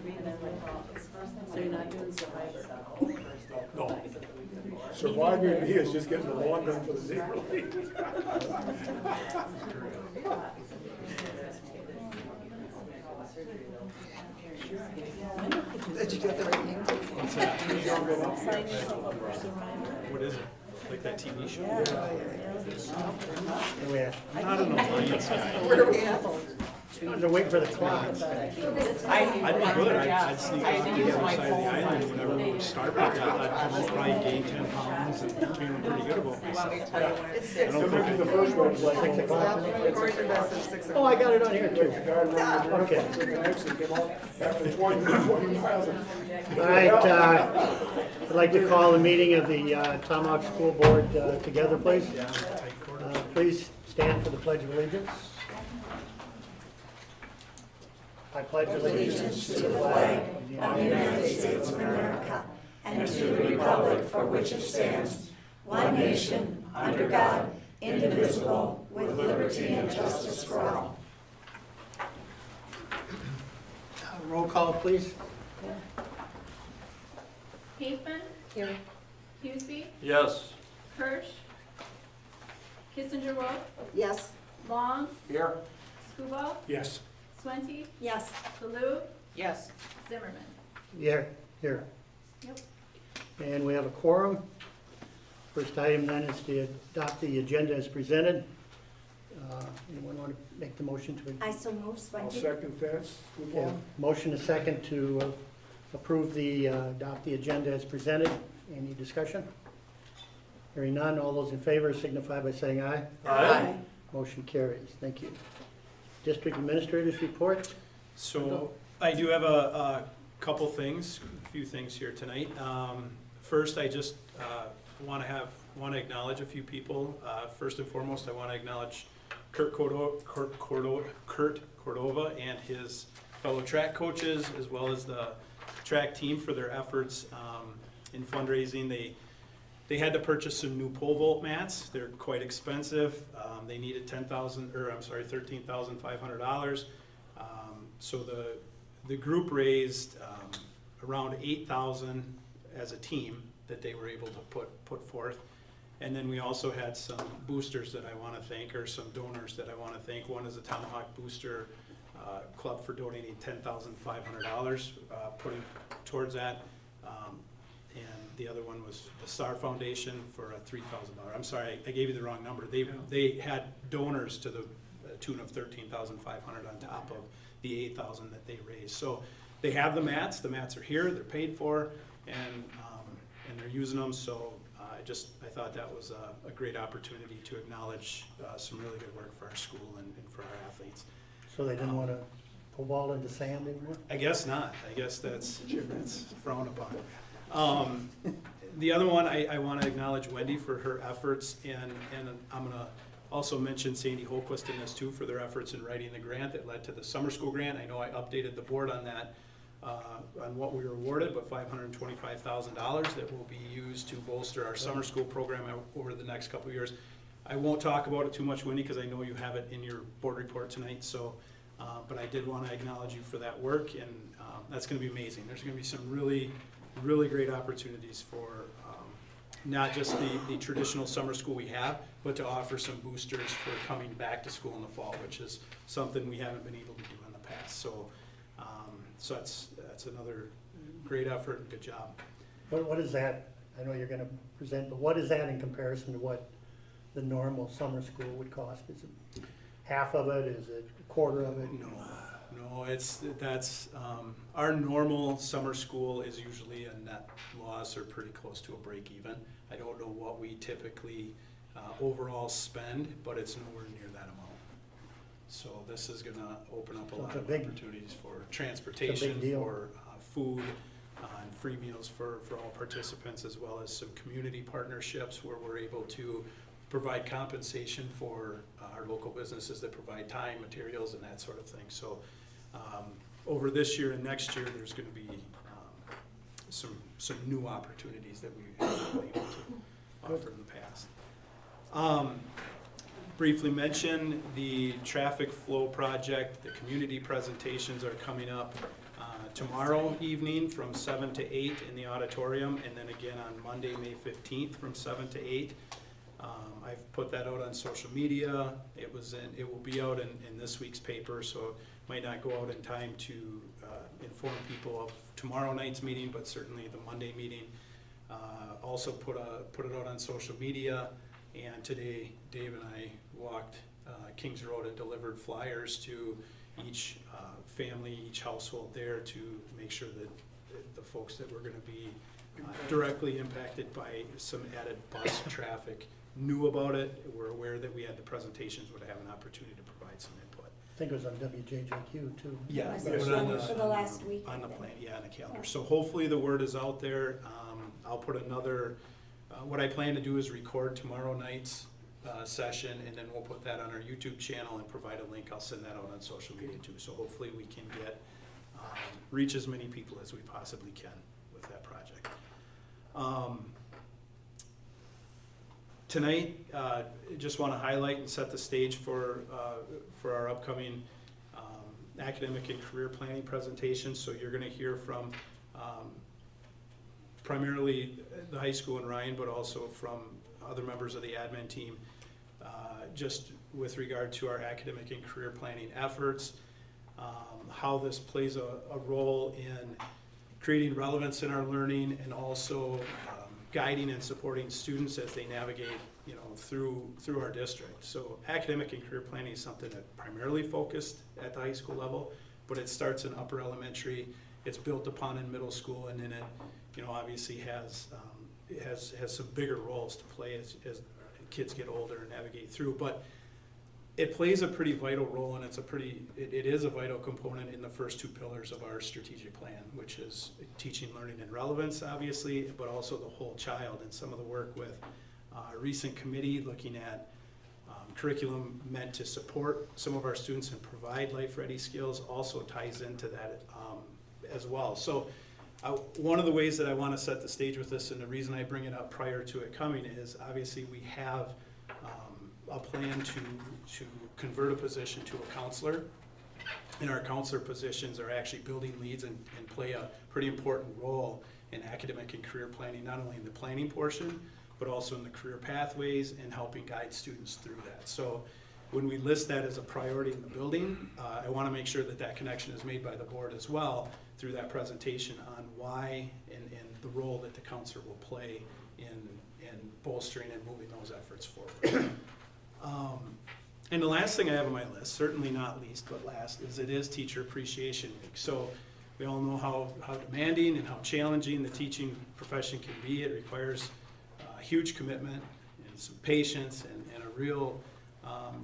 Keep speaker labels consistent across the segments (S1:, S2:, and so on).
S1: So you're not doing Survivor?
S2: No. Survivor to me is just getting the lawn done for the zebra.
S3: Did you get the right name?
S4: What's that?
S1: Sign yourself up for Survivor.
S4: What is it? Like that TV show?
S5: Where?
S4: I'm not an alliance guy.
S3: Where are we at?
S5: They're waiting for the clocks.
S4: I'd be good. I'd sneak out to the other side of the island whenever we would start. I'd come out, probably gain 10 pounds and feeling pretty good about myself.
S3: It's 6
S2: So maybe the first one was like 6 o'clock.
S3: According to this, it's 6
S5: Oh, I got it on here too.
S2: Okay. After 20 miles.
S5: All right, I'd like to call the meeting of the Tomahawk School Board together, please. Please stand for the Pledge of Allegiance. I pledge allegiance to the flag
S6: of the United States of America and to the republic for which it stands, one nation, under God, indivisible, with liberty and justice for all.
S5: Roll call, please.
S7: Haefman,
S1: Here.
S7: Huseby,
S4: Yes.
S7: Hirsch, Kissinger Wolf,
S3: Yes.
S7: Long,
S2: Here.
S7: Scuball,
S2: Yes.
S7: Swente,
S1: Yes.
S7: Baloo,
S1: Yes.
S7: Zimmerman.
S5: Here.
S7: Yep.
S5: And we have a quorum. First item then is to adopt the agenda as presented. Anyone want to make the motion to?
S6: I so move,
S2: I'll
S6: Swanky.
S2: second that.
S5: Yeah, motion a second to approve adopt the agenda as presented. Any discussion? Hearing none, all those in favor signify by saying aye.
S3: Aye.
S5: Motion carries. Thank you. District Administrator's Report.
S4: So I do have a couple things, a few things here tonight. First, I just want to acknowledge a few people. First and foremost, I want to acknowledge Kurt Cordova and his fellow track coaches, as well as the track team for their efforts in fundraising. They had to purchase some new pole vault mats. They're quite expensive. They needed $13,500. So the group raised around $8,000 as a team that they were able to put forth. And then we also had some boosters that I want to thank, or some donors that I want to thank. One is the Tomahawk Booster Club for donating $10,500, putting towards that. And the other one was the Star Foundation for $3,000. I'm sorry, I gave you the wrong number. They had donors to the tune of $13,500 on top of the $8,000 that they raised. So they have the mats. The mats are here. They're paid for, and they're using them. So I thought that was a great opportunity to acknowledge some really good work for our school and for our athletes.
S5: So they didn't want to pole vault into sand anymore?
S4: I guess not. I guess that's frowned upon. The other one, I want to acknowledge Wendy for her efforts, and I'm going to also mention Sandy Holquist in this too for their efforts in writing the grant that led to the summer school grant. I know I updated the board on that, on what we were awarded, but $525,000 that will be used to bolster our summer school program over the next couple of years. I won't talk about it too much, Wendy, because I know you have it in your board report tonight. So, but I did want to acknowledge you for that work, and that's going to be amazing. There's going to be some really great opportunities for not just the traditional summer school we have, but to offer some boosters for coming back to school in the fall, which is something we haven't been able to do in the past. So, so that's another great effort and good job.
S5: What is that? I know you're going to present, but what is that in comparison to what the normal summer school would cost? Is it half of it? Is it a quarter of it?
S4: No, that's our normal summer school is usually a net loss or pretty close to a break even. I don't know what we typically overall spend, but it's nowhere near that amount. So this is going to open up a lot of opportunities for transportation, for food, and free meals for all participants, as well as some community partnerships where we're able to provide compensation for our local businesses that provide time, materials, and that sort of thing. So over this year and next year, there's going to be some new opportunities that we haven't been able to offer in the past. Briefly mention the traffic flow project. The community presentations are coming up tomorrow evening from 7 to 8 in the auditorium, and then again on Monday, May 15th from 7 to 8. I've put that out on social media. It will be out in this week's paper, so it might not go out in time to inform people of tomorrow night's meeting, but certainly the Monday meeting. Also put it out on social media, and today Dave and I walked Kings Road and delivered flyers to each family, each household there to make sure that the folks that were going to be directly impacted by some added bus traffic knew about it, were aware that we had the presentations, would have an opportunity to provide some input.
S5: I think it was on WJJQ too.
S4: Yeah,
S6: Was
S4: put
S6: it
S4: it on
S6: for the last week?
S4: on the plan, yeah, on the calendar. So hopefully the word is out there. I'll put another, what I plan to do is record tomorrow night's session, and then we'll put that on our YouTube channel and provide a link. I'll send that out on social media too. So hopefully we can get, reach as many people as we possibly can with that project. Tonight, just want to highlight and set the stage for our upcoming academic and career planning presentation. So you're going to hear from primarily the high school in Ryan, but also from other members of the admin team, just with regard to our academic and career planning efforts, how this plays a role in creating relevance in our learning, and also guiding and supporting students as they navigate, through our district. So academic and career planning is something that primarily focused at the high school level, but it starts in upper elementary, it's built upon in middle school, and then it, obviously has some bigger roles to play as kids get older and navigate through. But it plays a pretty vital role, and it is a vital component in the first two pillars of our strategic plan, which is teaching, learning, and relevance, obviously, but also the whole child. And some of the work with a recent committee looking at curriculum meant to support some of our students and provide life-ready skills also ties into that as well. So one of the ways that I want to set the stage with this, and the reason I bring it up prior to it coming, is obviously we have a plan to convert a position to a counselor, and our counselor positions are actually building leads and play a pretty important role in academic and career planning, not only in the planning portion, but also in the career pathways and helping guide students through that. So when we list that as a priority in the building, I want to make sure that that connection is made by the board as well through that presentation on why and the role that the counselor will play in bolstering and moving those efforts forward. And the last thing I have on my list, certainly not least but last, is it is Teacher Appreciation Week. So we all know how demanding and how challenging the teaching profession can be. It requires huge commitment and some patience and a real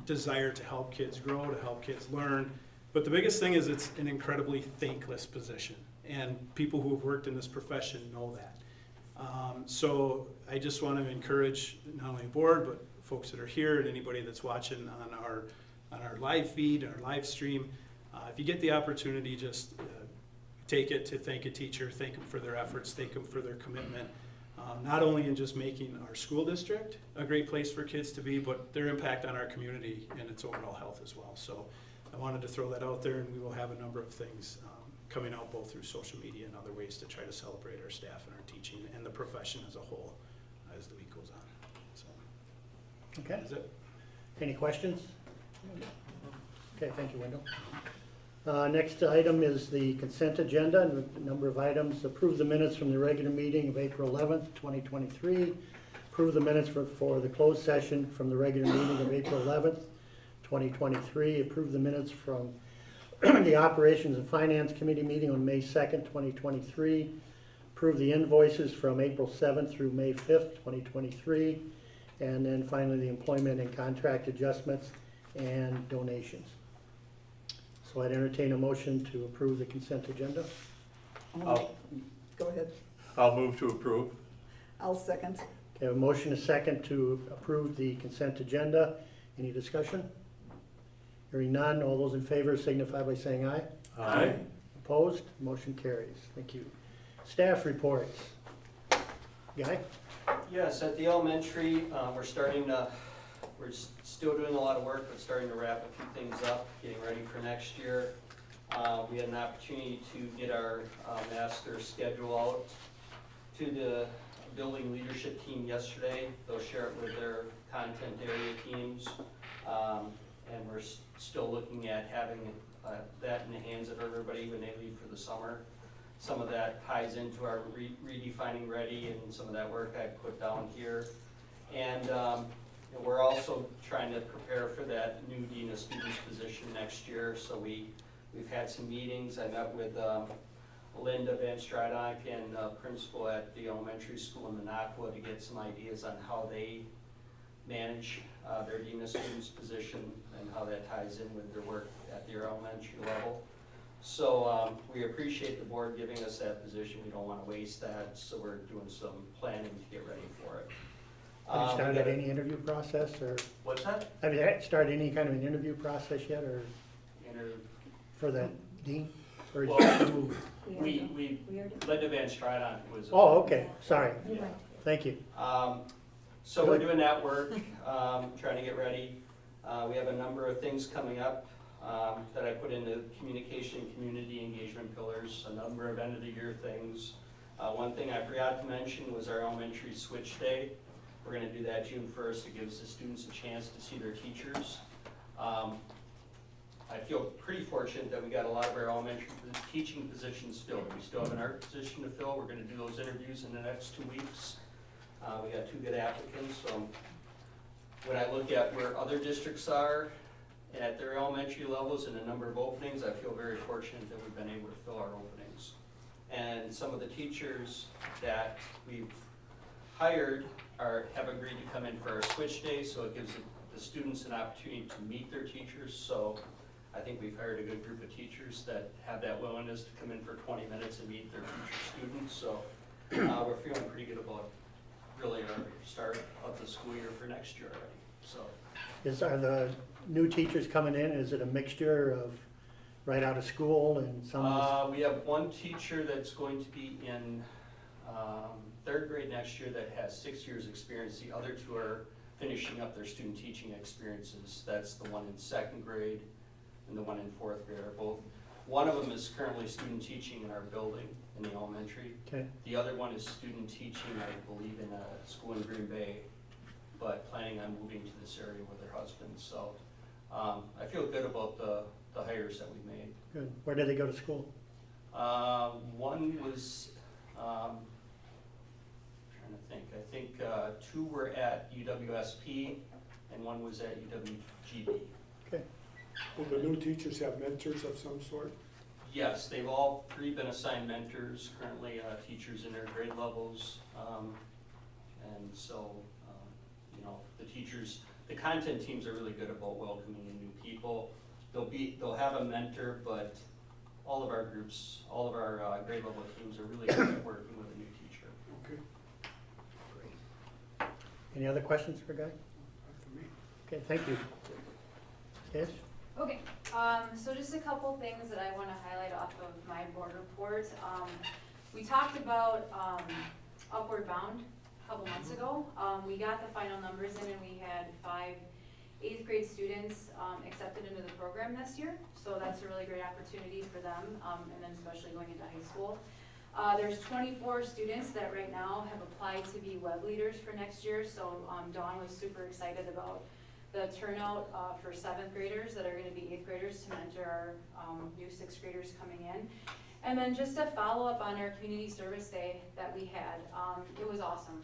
S4: desire to help kids grow, to help kids learn. But the biggest thing is it's an incredibly thankless position, and people who have worked in this profession know that. So I just want to encourage not only the board, but folks that are here and anybody that's watching on our live feed, our live stream, if you get the opportunity, just take it to thank a teacher, thank them for their efforts, thank them for their commitment, not only in just making our school district a great place for kids to be, but their impact on our community and its overall health as well. So I wanted to throw that out there, and we will have a number of things coming out both through social media and other ways to try to celebrate our staff and our teaching and the profession as a whole as the week goes on. So
S5: Okay,
S4: that's it.
S5: any questions? Okay, thank you, Wendell. Next item is the consent agenda, and a number of items. Approve the minutes from the regular meeting of April 11th, 2023. Approve the minutes for the closed session from the regular meeting of April 11th, 2023. Approve the minutes from the Operations and Finance Committee meeting on May 2nd, 2023. Approve the invoices from April 7th through May 5th, 2023. And then finally, the employment and contract adjustments and donations. So I'd entertain a motion to approve the consent agenda.
S3: Go ahead.
S8: I'll move to approve.
S3: I'll second.
S5: Okay, a motion, a second to approve the consent agenda. Any discussion? Hearing none, all those in favor signify by saying aye.
S8: Aye.
S5: Opposed? Motion carries. Thank you. Staff reports. Guy?
S9: Yes, at the elementary, we're still doing a lot of work, but starting to wrap a few things up, getting ready for next year. We had an opportunity to get our master schedule out to the building leadership team yesterday. They'll share it with their content area teams. And we're still looking at having that in the hands of everybody when they leave for the summer. Some of that ties into our redefining ready and some of that work I put down here. And we're also trying to prepare for that new Dean of Students position next year. So we've had some meetings. I met with Linda Van Stradijk and principal at the elementary school in Minocqua to get some ideas on how they manage their Dean of Students position and how that ties in with their work at their elementary level. So we appreciate the board giving us that position. We don't want to waste that, so we're doing some planning to get ready for it.
S5: Have you started any interview process, or
S9: What's that?
S5: have you started any kind of an interview process yet, or for that dean? Or is
S9: Well,
S5: it moved?
S9: we Linda Van Stradijk was.
S5: Oh, okay, sorry,
S9: Yeah.
S5: thank you.
S9: So we're doing that work, trying to get ready. We have a number of things coming up that I put into communication, community engagement pillars, a number of end of the year things. One thing I forgot to mention was our elementary switch day. We're gonna do that June 1st. It gives the students a chance to see their teachers. I feel pretty fortunate that we got a lot of our elementary teaching positions filled. We still have an art position to fill. We're gonna do those interviews in the next 2 weeks. We got 2 good applicants, so when I look at where other districts are at their elementary levels and the number of openings, I feel very fortunate that we've been able to fill our openings. And some of the teachers that we've hired have agreed to come in for our switch day, so it gives the students an opportunity to meet their teachers. So I think we've hired a good group of teachers that have that willingness to come in for 20 minutes and meet their future students. So we're feeling pretty good about really our start of the school year for next year already. So
S5: Are the new teachers coming in, is it a mixture of right out of school and some?
S9: we have one teacher that's going to be in 3rd grade next year that has 6 years experience. The other 2 are finishing up their student teaching experiences. That's the one in 2nd grade and the one in 4th grade are both. One of them is currently student teaching in our building in the elementary.
S5: Okay,
S9: The other one is student teaching, I believe, in a school in Green Bay, but planning on moving to this area with her husband. So I feel good about the hires that we made.
S5: good. Where did they go to school?
S9: One was, trying to think, I think 2 were at UWSP and one was at UWGB.
S5: Okay,
S2: Will the new teachers have mentors of some sort?
S9: Yes, they've all 3 been assigned mentors, currently teachers in their grade levels. And so, the teachers, the content teams are really good about welcoming in new people. They'll have a mentor, but all of our groups, all of our grade level teams are really good at working with a new teacher.
S2: Okay,
S5: any other questions for Guy?
S2: not for me.
S5: Okay, thank you. Yes?
S10: Okay, so just a couple things that I want to highlight off of my board report. We talked about Upward Bound a couple months ago. We got the final numbers in and we had 5 8th grade students accepted into the program this year. So that's a really great opportunity for them, and then especially going into high school. There's 24 students that right now have applied to be web leaders for next year. So Dawn was super excited about the turnout for 7th graders that are going to be 8th graders to mentor our new 6th graders coming in. And then just a follow up on our community service day that we had. It was awesome.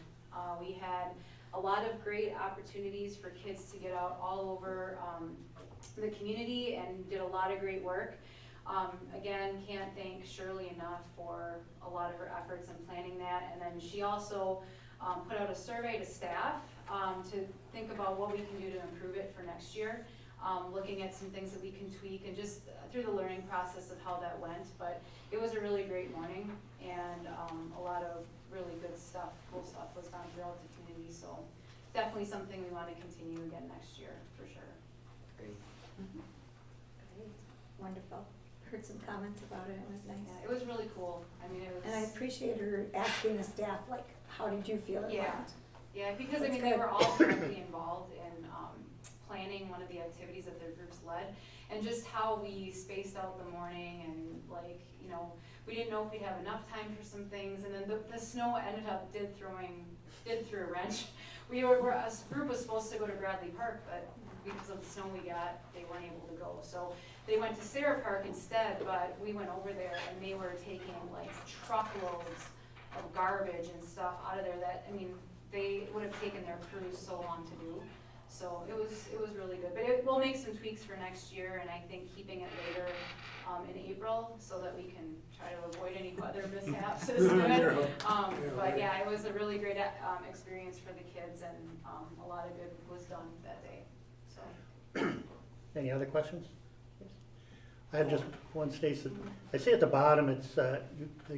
S10: We had a lot of great opportunities for kids to get out all over the community and did a lot of great work. Again, can't thank Shirley enough for a lot of her efforts in planning that. And then she also put out a survey to staff to think about what we can do to improve it for next year, looking at some things that we can tweak and just through the learning process of how that went. But it was a really great morning and a lot of really good stuff, cool stuff was done throughout the community. So definitely something we want to continue again next year for sure.
S9: Great.
S6: Great, wonderful. Heard some comments about it, it was nice.
S10: Yeah, it was really cool. I mean, it was.
S6: And I appreciate her asking the staff, like, how did you feel it
S10: Yeah.
S6: went?
S10: Yeah, because I
S6: That's
S10: mean, they
S6: good.
S10: were all directly involved in planning one of the activities that their groups led. and just how we spaced out the morning and like, you know, we didn't know if we'd have enough time for some things, and then the snow ended up did throw a wrench. A group was supposed to go to Bradley Park, but because of the snow we got, they weren't able to go. So they went to Sarah Park instead, but we went over there and they were taking like truckloads of garbage and stuff out of there that, I mean, they would have taken their crews so long to do. So it was really good, but we'll make some tweaks for next year, and I think keeping it later in April so that we can try to avoid any weather mishaps is good. But yeah, it was a really great experience for the kids, and a lot of good was done that day. So.
S5: Any other questions? I have just one, Stacy. I see at the bottom, it's the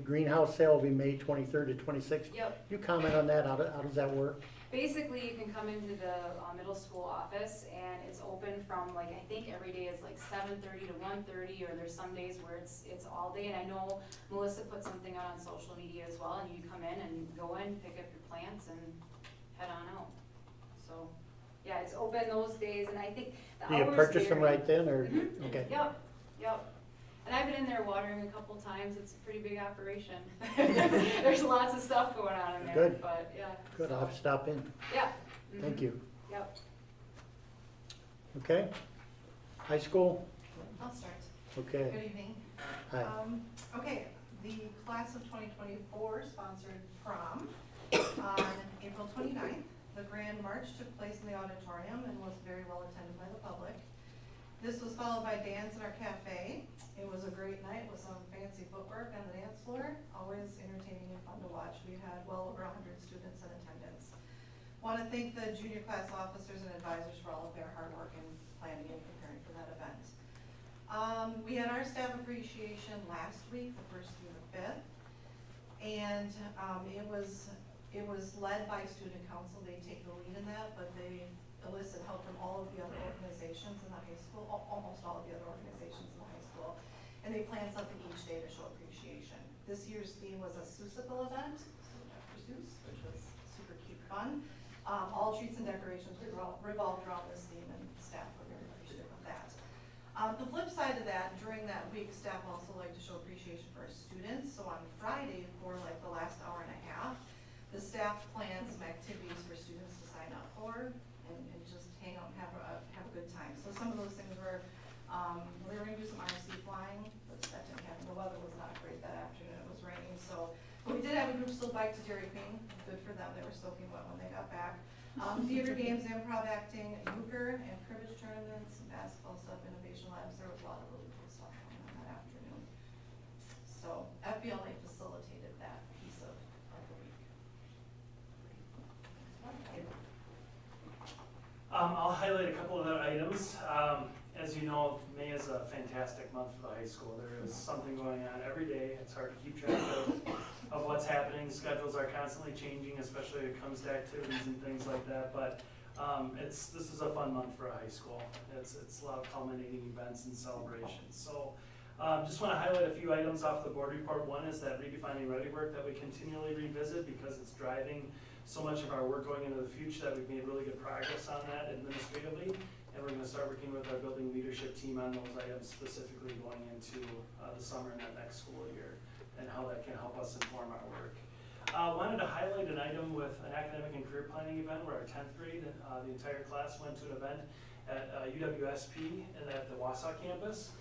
S5: greenhouse sale will be May 23rd to 26th.
S10: Yep.
S5: You comment on that? How does that work?
S10: Basically, you can come into the middle school office, and it's open from like, I think every day is like 7:30 to 1:30, or there's some days where it's all day. And I know Melissa put something out on social media as well, and you come in and go in, pick up your plants, and head on out. So, yeah, it's open those days, and I think the
S5: Do you
S10: hours
S5: purchase them
S10: vary.
S5: right then, or?
S10: Mhm.
S5: Okay.
S10: Yep. And I've been in there watering a couple times. It's a pretty big operation. There's lots of stuff going on in there.
S5: Good.
S10: But yeah.
S5: Good, I'll
S10: so,
S5: have to stop in.
S10: Yeah.
S5: Thank
S10: Mhm.
S5: you.
S10: Yep.
S5: Okay. High school?
S11: I'll start.
S5: Okay.
S11: Good evening.
S5: Hi.
S11: Okay, the class of 2024 sponsored prom on April 29th. The grand march took place in the auditorium and was very well attended by the public. This was followed by dance in our cafe. It was a great night with some fancy footwork on the dance floor. Always entertaining and fun to watch. We had well over 100 students in attendance. Want to thank the junior class officers and advisors for all of their hard work in planning and preparing for that event. We had our staff appreciation last week, the 1st through the 5th, and it was led by student council. They take the lead in that, but they elicit help from all of the other organizations in the high school, almost all of the other organizations in the high school, and they plan something each day to show appreciation. This year's theme was a Seussical event, so Dr. Seuss, which was super cute fun. All treats and decorations revolved around this theme, and staff were very appreciative of that. The flip side of that, during that week, staff also like to show appreciation for our students. So on Friday, for like the last hour and a half, the staff planned some activities for students to sign up for and just hang out and have a good time. So some of those things were, we were gonna do some RC flying, but that didn't happen. The weather was not great that afternoon. It was raining, so, but we did have a group still bike to Dairy Queen. Good for them. They were soaking wet when they got back. Theater games, improv acting, euchre and cribbage tournaments, basketball stuff, innovation labs. There was a lot of really cool stuff going on that afternoon. So FBLA facilitated that piece of the week.
S12: I'll highlight a couple of other items. As you know, May is a fantastic month for the high school. There is something going on every day. It's hard to keep track of what's happening. Schedules are constantly changing, especially when it comes to activities and things like that. But this is a fun month for a high school. It's a lot of culminating events and celebrations. So just want to highlight a few items off the board report. One is that redefining ready work that we continually revisit because it's driving so much of our work going into the future that we've made really good progress on that administratively. And we're going to start working with our building leadership team on those items specifically going into the summer and that next school year and how that can help us inform our work. Wanted to highlight an item with an academic and career planning event where our 10th grade, the entire class went to an event at UWSP and at the Wausau campus.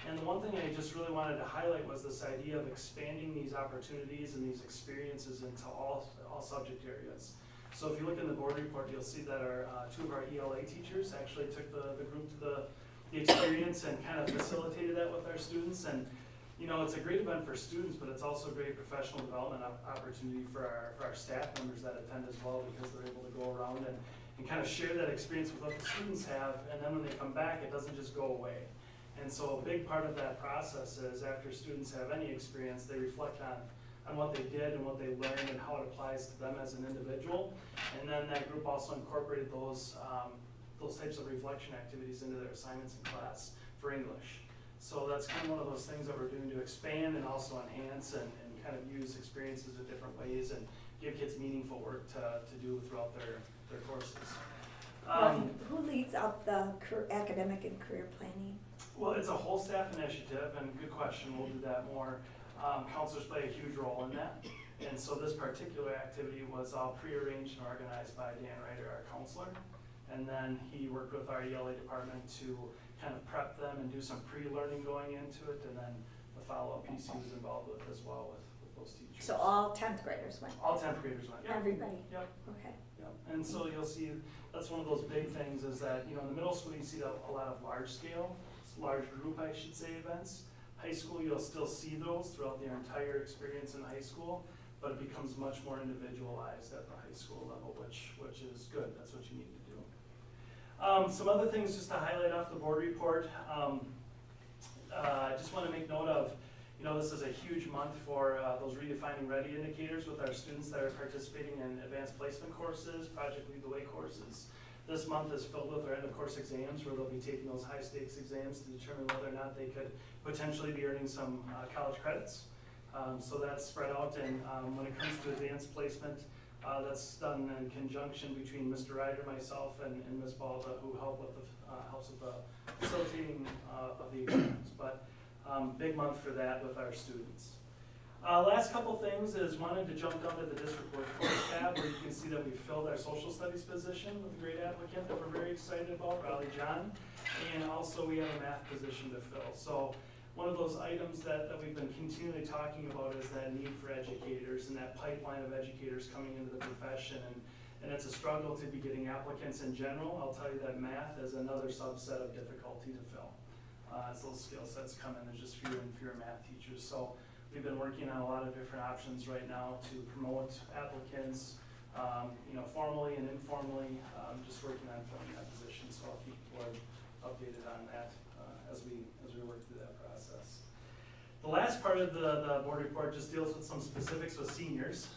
S12: And the one thing I just really wanted to highlight was this idea of expanding these opportunities and these experiences into all subject areas. So if you look in the board report, you'll see that our two of our ELA teachers actually took the group to the experience and kind of facilitated that with our students. And you know, it's a great event for students, but it's also a great professional development opportunity for our staff members that attend as well, because they're able to go around and kind of share that experience with what the students have. And then when they come back, it doesn't just go away. And so a big part of that process is after students have any experience, they reflect on what they did and what they learned and how it applies to them as an individual. And then that group also incorporated those types of reflection activities into their assignments in class for English. So that's kind of one of those things that we're doing to expand and also enhance and kind of use experiences in different ways and give kids meaningful work to do throughout their courses.
S6: Who leads out the academic and career planning?
S12: Well, it's a whole staff initiative, and good question, we'll do that more. Counselors play a huge role in that. And so this particular activity was all pre-arranged and organized by Dan Ryder, our counselor. And then he worked with our ELA department to kind of prep them and do some pre-learning going into it. And then the follow-up piece he was involved with as well with those teachers.
S6: So all 10th graders went?
S12: All 10th graders went, yeah.
S6: Everybody?
S12: Yep.
S6: Okay.
S12: Yep. And so you'll see, that's one of those big things is that, you know, in the middle school, you see a lot of large scale, large group, I should say, events. High school, you'll still see those throughout their entire experience in high school, but it becomes much more individualized at the high school level, which is good. That's what you need to do. Some other things just to highlight off the board report. I just want to make note of, you know, this is a huge month for those Redefining Ready indicators with our students that are participating in advanced placement courses, Project Lead the Way courses. This month is filled with our end of course exams where they'll be taking those high stakes exams to determine whether or not they could potentially be earning some college credits. So that's spread out, and when it comes to advanced placement, that's done in conjunction between Mr. Ryder, myself, and Ms. Balda, who helps with the facilitating of the exams. But big month for that with our students. Last couple things is wanted to jump down to the district workforce tab where you can see that we filled our social studies position with a great applicant that we're very excited about, Raleigh John, and also we have a math position to fill. So one of those items that we've been continually talking about is that need for educators and that pipeline of educators coming into the profession, and it's a struggle to be getting applicants in general. I'll tell you that math is another subset of difficulty to fill. As those skill sets come in, there's just fewer and fewer math teachers. So we've been working on a lot of different options right now to promote applicants, you know, formally and informally, just working on filling that position. So I'll keep the board updated on that as we work through that process. The last part of the board report just deals with some specifics with seniors,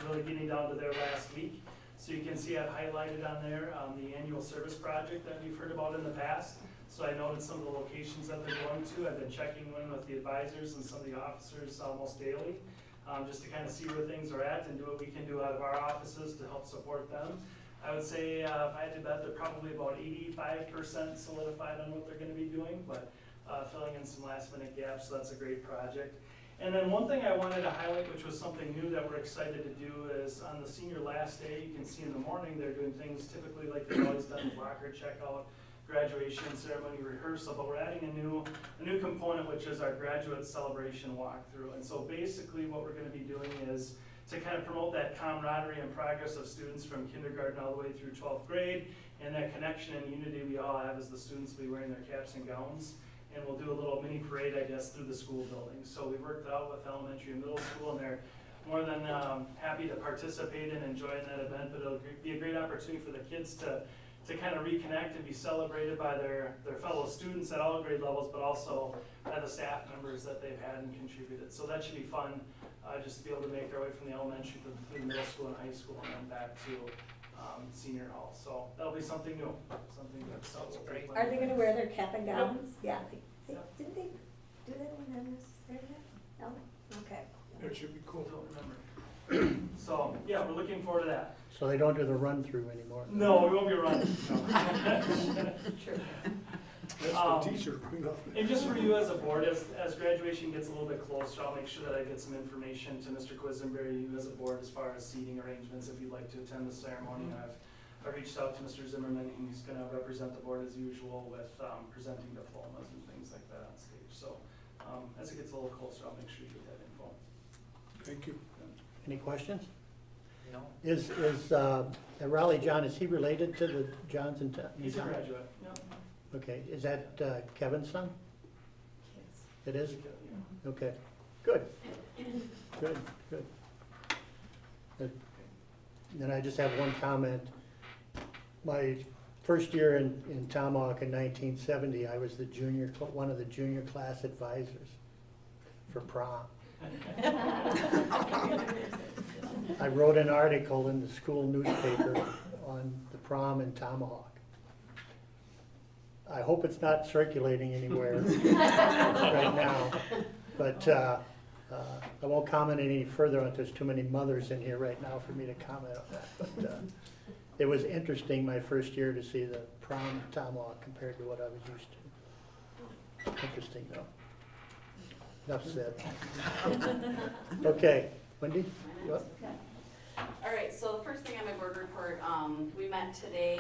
S12: really getting down to their last week. So you can see I've highlighted on there the annual service project that we've heard about in the past. So I noted some of the locations that they're going to. I've been checking in with the advisors and some of the officers almost daily, just to kind of see where things are at and do what we can do out of our offices to help support them. I would say if I had to bet, they're probably about 85% solidified on what they're going to be doing, but filling in some last minute gaps, so that's a great project. And then one thing I wanted to highlight, which was something new that we're excited to do, is on the senior last day, you can see in the morning they're doing things typically like they've always done with locker checkout, graduation ceremony rehearsal, but we're adding a new component, which is our graduate celebration walkthrough. And so basically what we're going to be doing is to kind of promote that camaraderie and progress of students from kindergarten all the way through 12th grade, and that connection and unity we all have as the students will be wearing their caps and gowns. And we'll do a little mini parade, I guess, through the school building. So we worked it out with elementary and middle school, and they're more than happy to participate and enjoy that event. But it'll be a great opportunity for the kids to kind of reconnect and be celebrated by their fellow students at all grade levels, but also by the staff members that they've had and contributed. So that should be fun, just to be able to make our way from the elementary to the middle school and high school, and then back to senior hall. So that'll be something new, something that's great.
S6: Are they gonna wear their cap and gowns? Yeah.
S3: Didn't they do that when I was there yet? No? Okay.
S2: That should be cool.
S12: Don't remember. So yeah, we're looking forward to that.
S5: So they don't do the run-through anymore?
S12: No, we won't be running.
S3: Sure.
S2: That's the teacher.
S12: And just for you as a board, as graduation gets a little bit closer, I'll make sure that I get some information to Mr. Quisenberry, you as a board, as far as seating arrangements, if you'd like to attend the ceremony. I've reached out to Mr. Zimmerman, and he's gonna represent the board as usual with presenting diplomas and things like that on stage. So as it gets a little closer, I'll make sure you get that info.
S2: Thank you.
S5: Any questions?
S9: No.
S5: Is Raleigh John, is he related to the Johns in town?
S12: He's a graduate, yeah.
S5: Okay, is that Kevin's son?
S3: Yes.
S5: It is? Okay, good. Good. Then I just have one comment. My first year in Tomahawk in 1970, I was one of the junior class advisors for prom. I wrote an article in the school newspaper on the prom in Tomahawk. I hope it's not circulating anywhere right now, but I won't comment any further on it. There's too many mothers in here right now for me to comment on that. But it was interesting my first year to see the prom in Tomahawk compared to what I was used to. Interesting though. Enough said. Okay, Wendy? You up?
S1: All right, so the first thing on my board report, we met today,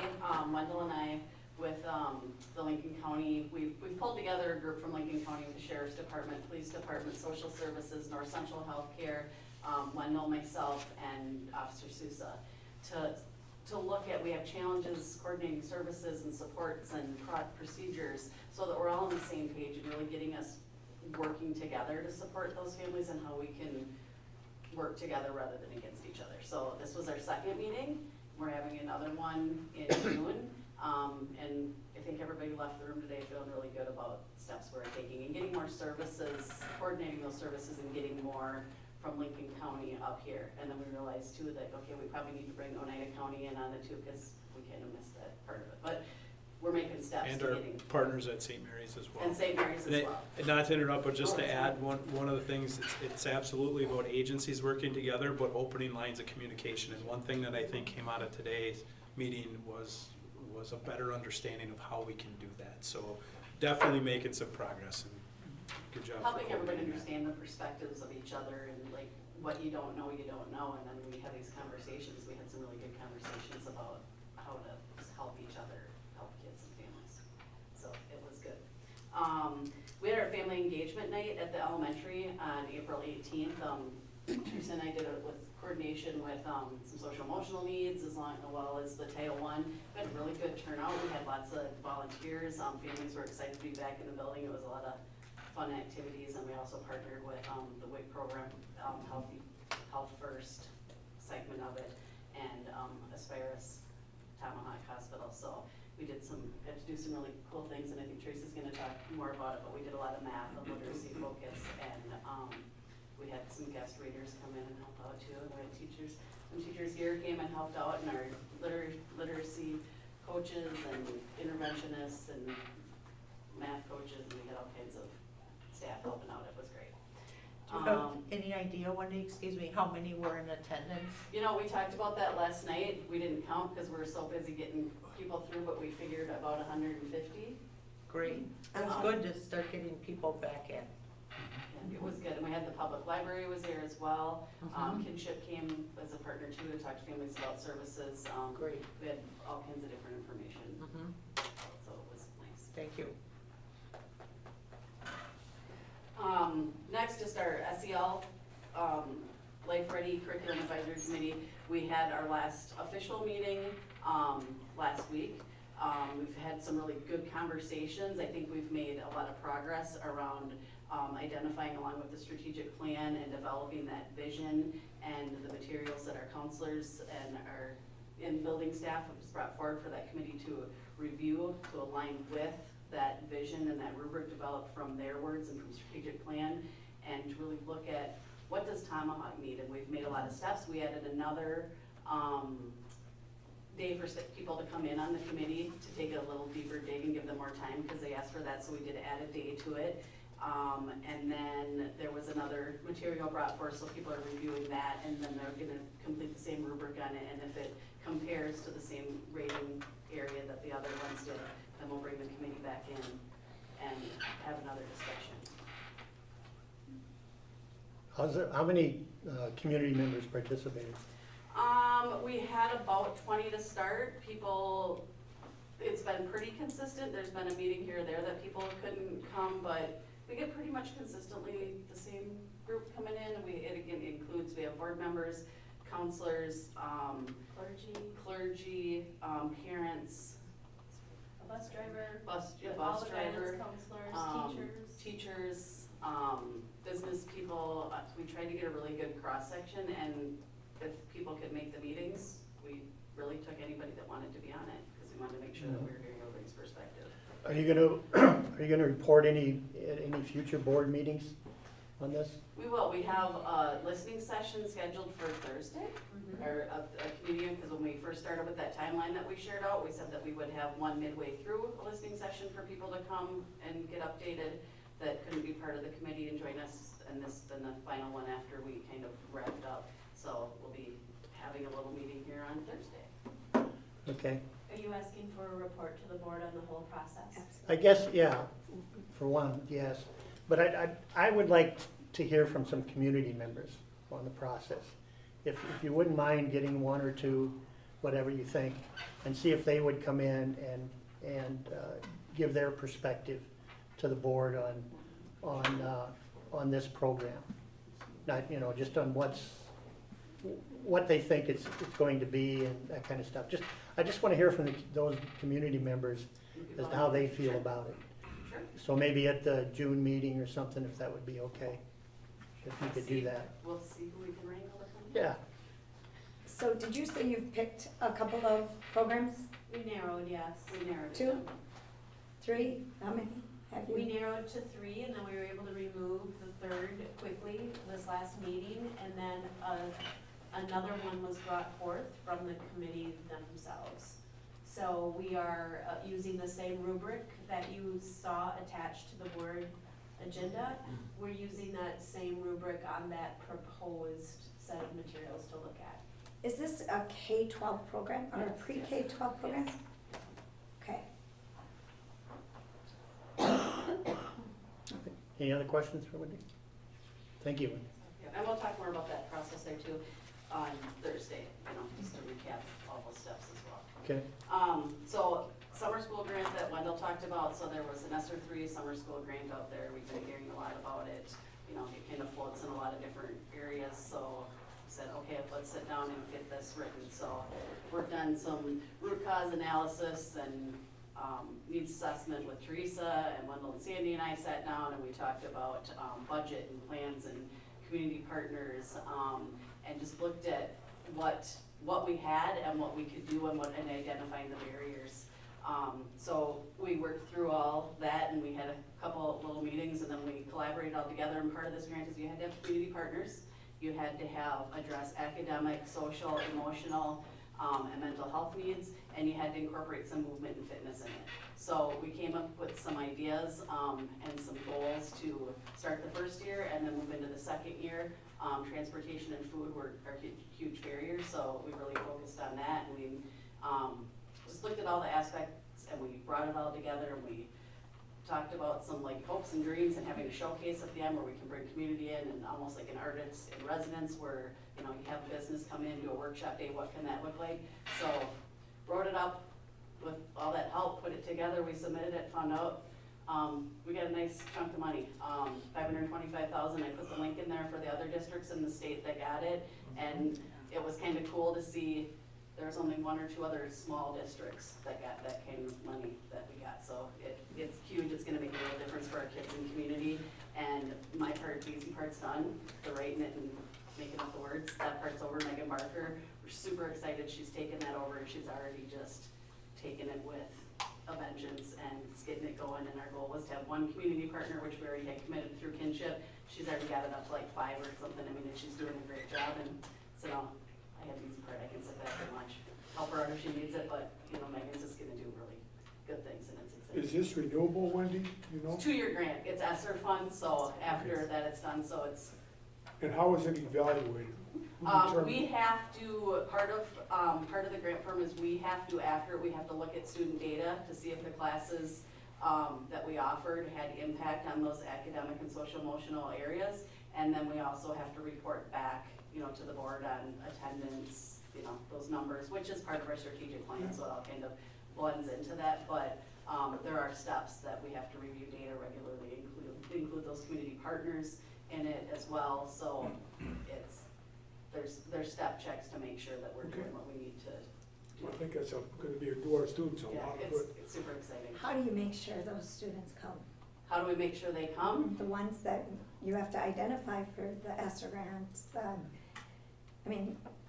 S1: Wendell and I, with the Lincoln County. We've pulled together a group from Lincoln County with the Sheriff's Department, Police Department, Social Services, North Central Healthcare, Wendell, myself, and Officer Sousa, to look at, we have challenges coordinating services and supports and procedures so that we're all on the same page and really getting us working together to support those families and how we can work together rather than against each other. So this was our second meeting. We're having another one in June. And I think everybody left the room today feeling really good about steps we're taking and getting more services, coordinating those services and getting more from Lincoln County up here. And then we realized too that, okay, we probably need to bring Oneida County in on it too because we kind of missed that part of it. But we're making steps
S4: And
S1: to
S4: our
S1: getting.
S4: partners at St. Mary's as well.
S1: And St. Mary's as well.
S4: And not to interrupt, but just to add, one of the things, it's absolutely about agencies working together, but opening lines of communication. And one thing that I think came out of today's meeting was a better understanding of how we can do that. So definitely making some progress, and good job. for
S1: Helping everybody
S4: coordinating that.
S1: understand the perspectives of each other and like what you don't know, you don't know. And then when we have these conversations, we had some really good conversations about how to help each other, help kids and families. So it was good. We had our family engagement night at the elementary on April 18th. Teresa and I did it with coordination with some social emotional needs as well as the Title I. We had a really good turnout. We had lots of volunteers. Families were excited to be back in the building. It was a lot of fun activities, and we also partnered with the WIC program, Health First segment of it, and Aspirus Tomahawk Hospital. So we had to do some really cool things, and I think Teresa's going to talk more about it, but we did a lot of math and literacy focus, and we had some guest readers come in and help out too. And we had some teachers here came and helped out, and our literacy coaches and interventionists and math coaches, and we had all kinds of staff helping out. It was great.
S6: Do you have any idea, Wendy, excuse me, how many were in attendance?
S1: You know, we talked about that last night. We didn't count because we were so busy getting people through, but we figured about 150.
S6: Great. That's good to start getting people back in.
S1: And it was good, and we had the public library was there as well. Kinship came as a partner too to talk to families about services.
S6: Great.
S1: We had all kinds of different information, so it was nice.
S6: Thank you.
S1: Next, just our SEL Life Ready Curriculum Advisory Committee. We had our last official meeting last week. We've had some really good conversations. I think we've made a lot of progress around identifying along with the strategic plan and developing that vision and the materials that our counselors and our in-building staff have brought forward for that committee to review, to align with that vision and that rubric developed from their words and from strategic plan, and to really look at what does Tomahawk need. And we've made a lot of steps. We added another day for people to come in on the committee to take a little deeper dig and give them more time because they asked for that, so we did add a day to it. And then there was another material brought forth, so people are reviewing that, and then they're gonna complete the same rubric on it, and if it compares to the same rating area that the other ones did, then we'll bring the committee back in and have another discussion.
S5: How many community members participated?
S1: We had about 20 to start. People, it's been pretty consistent. There's been a meeting here or there that people couldn't come, but we get pretty much consistently the same group coming in. It again includes, we have board members, counselors, clergy, parents,
S10: A bus driver.
S1: bus
S10: all the
S1: driver,
S10: guidance counselors,
S1: teachers, business people. We tried to get a really good cross-section, and if people could make the meetings, we really took anybody that wanted to be on it, because we wanted to make sure that we were hearing everybody's perspective.
S5: Are you gonna report any future board meetings on this?
S1: We will. We have a listening session scheduled for Thursday, or a community, because when we first started with that timeline that we shared out, we said that we would have one midway through a listening session for people to come and get updated that couldn't be part of the committee and join us, and then the final one after we kind of wrapped up. So we'll be having a little meeting here on Thursday.
S5: Okay.
S10: Are you asking for a report to the board on the whole process?
S5: I guess, yeah, for one, yes. But I would like to hear from some community members on the process. If you wouldn't mind getting one or two, whatever you think, and see if they would come in and give their perspective to the board on this program. Not, just on what they think it's going to be and that kind of stuff. I just want to hear from those community members as to how they feel about it.
S1: Sure.
S5: So maybe at the June meeting or something, if that would be okay, if you could do that.
S1: We'll see who we can wrangle or something.
S5: Yeah,
S3: So did you say you've picked a couple of programs?
S10: We narrowed, yes.
S1: We narrowed it
S3: Two?
S1: down.
S3: 3? How many have
S10: We
S3: you?
S10: narrowed to 3, and then we were able to remove the third quickly this last meeting, and then another one was brought forth from the committee themselves. So we are using the same rubric that you saw attached to the board agenda. We're using that same rubric on that proposed set of materials to look at.
S3: Is this a K-12 program or a
S10: Yes.
S3: pre-K-12 program?
S10: Yes.
S3: Okay.
S5: any other questions for Wendy? Thank you, Wendy.
S1: Yeah, and we'll talk more about that process there too on Thursday, just to recap all those steps as well.
S5: Okay,
S1: So summer school grant that Wendell talked about, so there was an ESSER 3 summer school grant out there. We've been hearing a lot about it. It kind of floats in a lot of different areas, so we said, okay, let's sit down and get this written. So worked on some root cause analysis and needs assessment with Teresa, and Wendell and Sandy and I sat down and we talked about budget and plans and community partners, and just looked at what we had and what we could do and identifying the barriers. So we worked through all that, and we had a couple little meetings, and then we collaborated all together. And part of this grant is you had to have community partners. You had to address academic, social, emotional, and mental health needs, and you had to incorporate some movement and fitness in it. So we came up with some ideas and some goals to start the first year and then move into the second year. Transportation and food are huge barriers, so we really focused on that. And we just looked at all the aspects and we brought it all together, and we talked about some hopes and dreams and having a showcase at the end where we can bring community in, and almost like an artist in residence where you have a business come in, do a workshop day, what can that look like? So wrote it up with all that help, put it together, we submitted it, found out we got a nice chunk of money, $525,000. I put the link in there for the other districts in the state that got it, and it was kind of cool to see there was only 1 or 2 other small districts that got that kind of money that we got. So it's huge. It's going to make a real difference for our kids and community. And my part, the easy part's done, the writing it and making up the words. That part's over. Megan Barker, we're super excited. She's taken that over, and she's already just taken it with a vengeance, and it's getting it going. And our goal was to have 1 community partner, which we already had committed through kinship. She's already got it up to 5 or something. I mean, and she's doing a great job. And so I have the easy part. I can sit back and watch, help her out if she needs it. But Megan's just gonna do really good things, and it's exciting.
S2: Is this renewable, Wendy,
S1: It's a 2-year grant. It's ESSER funds, so after that it's done, so it's,
S2: and how is it evaluated? Who
S1: we
S2: determines?
S1: have to, part of the grant firm is we have to look at student data to see if the classes, that we offered had impact on those academic and social emotional areas. And then we also have to report back, to the board on attendance, those numbers, which is part of our strategic plan, so it all kind of blends into that. But there are steps that we have to review data regularly, include those community partners in it as well. So there's step checks to make sure that we're doing what we need to do.
S2: I think that's gonna do our students a
S1: Yeah,
S2: lot of good.
S1: it's super exciting.
S3: How do you make sure those students come?
S1: How do we make sure they come?
S3: The ones that you have to identify for the ESSER grants,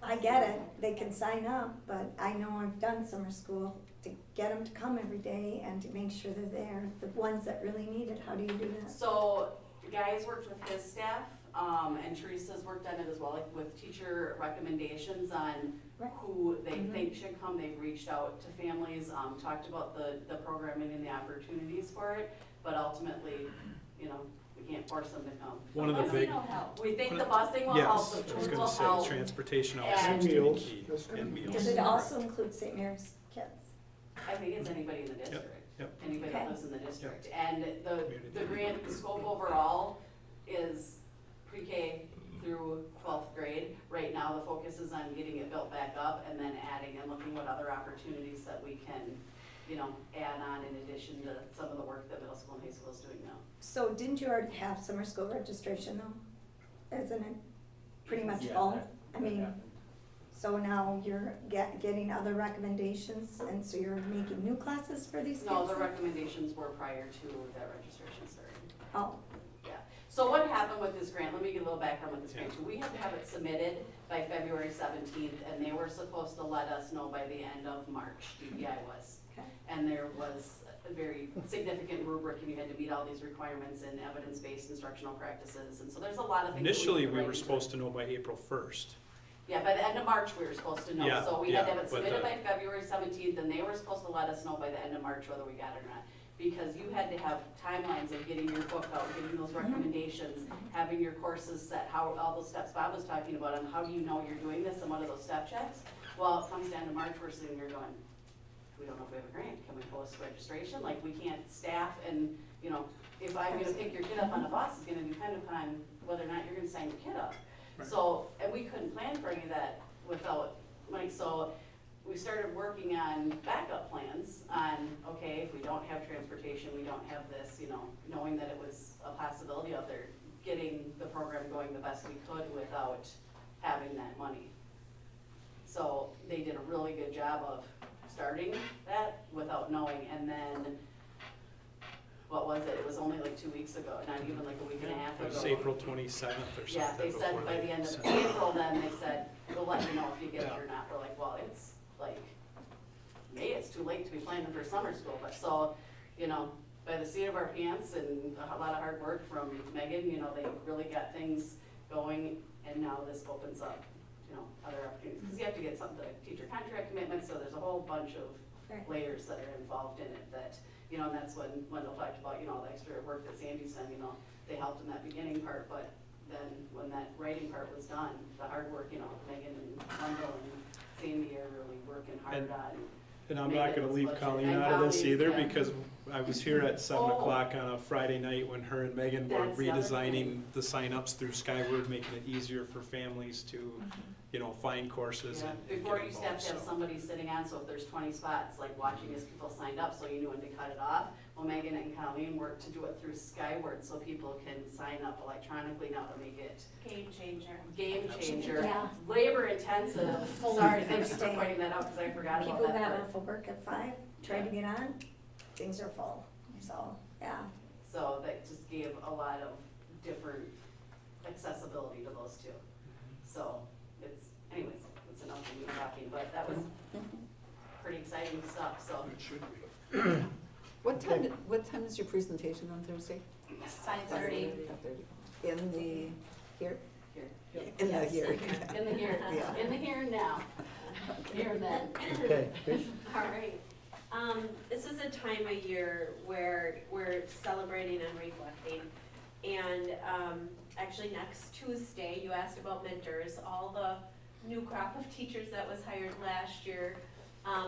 S3: I get it, they can sign up, but I know I've done summer school to get them to come every day and to make sure they're there. The ones that really need it, how do you do that?
S1: So Guy's worked with his staff, and Teresa's worked on it as well, with teacher recommendations on
S3: Right.
S1: who they
S3: Mhm.
S1: think should come. They've reached out to families, talked about the programming and the opportunities for it, but ultimately, we can't force them to come.
S4: One of the
S10: Busing
S4: big,
S10: will help.
S1: We think the busing will help,
S4: yes,
S1: the
S4: I was
S1: food
S4: gonna
S1: will
S4: say,
S1: help.
S4: transportation
S1: And
S4: also seems to be
S2: meals.
S4: key,
S2: That's good.
S4: and meals.
S3: Does it also include St. Mary's kids?
S1: I think it's anybody in the district.
S4: Yep.
S1: Anybody
S3: Okay.
S1: that lives in the district. And the grant, the scope overall is pre-K through 12th grade. Right now, the focus is on getting it built back up and then adding and looking what other opportunities that we can, you know, add on in addition to some of the work that middle school and high school is doing now.
S3: So didn't you already have summer school registration though? Isn't it pretty much
S9: Yeah,
S3: full?
S9: that-
S3: I mean,
S9: that happened.
S3: so now you're getting other recommendations, and so you're making new classes for these kids?
S1: No, the recommendations were prior to that registration starting.
S3: Oh,
S1: Yeah, so what happened with this grant, let me give a little background with this grant too. We have to have it submitted by February 17th, and they were supposed to let us know by the end of March, DPI was.
S3: okay.
S1: And there was a very significant rubric, and you had to meet all these requirements and evidence-based instructional practices, and so there's a lot of things. that
S4: Initially,
S1: need to
S4: we
S1: write
S4: were
S1: into it.
S4: supposed to know by April 1st.
S1: Yeah, by the end of March, we were supposed to know,
S4: Yeah,
S1: so we had to
S4: yeah,
S1: have it
S4: but
S1: submitted
S4: the-
S1: by February 17th, and they were supposed to let us know by the end of March whether we got it or not. Because you had to have timelines of getting your book out, getting those recommendations, having your courses set, how, all those steps Bob was talking about, on how do you know you're doing this, and what are those step checks? Well, it comes down to March, we're sitting here going, we don't know if we have a grant, can we post registration? Like, we can't staff, and, you know, if I'm gonna pick your kid up on a bus, it's gonna depend upon whether or not you're gonna sign your kid up.
S4: Right.
S1: So, and we couldn't plan for any of that without, like, so we started working on backup plans on, okay, if we don't have transportation, we don't have this, you know, knowing that it was a possibility out there, getting the program going the best we could without having that money. So they did a really good job of starting that without knowing, and then, what was it? It was only like 2 weeks ago, not even like a week and a half
S4: It
S1: ago.
S4: was April 27th or something.
S1: Yeah, they said
S4: before
S1: by
S4: they
S1: the end of
S4: sent-
S1: April, then they said, we'll let you know if you get it
S4: Yeah.
S1: or not. We're like, well, it's like May, it's too late to be planning for summer school, but so, you know, by the seat of our pants and a lot of hard work from Megan, you know, they really got things going, and now this opens up, you know, other opportunities. Because you have to get some, the teacher contract commitment, so there's a whole bunch of
S3: Right.
S1: layers that are involved in it that, you know, and that's when Wendell talked about, you know, the extra work that Sandy's done, you know, they helped in that beginning part, but then when that writing part was done, the hard work, you know, Megan and Wendell and Sandy are really working hard
S4: And-
S1: on.
S4: And I'm
S1: Make
S4: not
S1: it
S4: gonna
S1: was
S4: leave
S1: budget.
S4: Colleen
S1: And
S4: out of this
S1: Colleen,
S4: either,
S1: yeah.
S4: because I was here at 7
S1: Oh.
S4: o'clock on a Friday night when her and Megan were
S1: That's the other
S4: redesigning the signups through Skyward, making it easier for families to, you know, find courses
S1: Yeah,
S4: and
S1: before
S4: get
S1: you used to have
S4: involved,
S1: to have
S4: so.
S1: somebody sitting on, so if there's 20 spots, like watching as people signed up, so you knew when to cut it off. Well, Megan and Colleen worked to do it through Skyward, so people can sign up electronically now to make it
S11: Game changer.
S1: game changer.
S3: Yeah.
S1: Labor intensive,
S3: Full
S1: sorry, thank you
S3: first
S1: for
S3: day.
S1: pointing that out, because I forgot about
S3: People
S1: that
S3: got
S1: part.
S3: off of work at 5, tried to get on, things are full, so, yeah.
S1: So that just gave a lot of different accessibility to those two. So it's, anyways, it's enough of me talking, but that was pretty exciting stuff, so.
S4: It should be.
S6: What time is your presentation on Thursday?
S10: 5:30.
S6: 5:30. In the, here?
S1: Here.
S6: In the
S1: Yes.
S6: here.
S1: In the here,
S6: Yeah.
S1: in the here and now, here and then.
S5: Okay, Trish?
S13: All right. This is a time of year where we're celebrating and reflecting. And actually next Tuesday, you asked about mentors, all the new crop of teachers that was hired last year.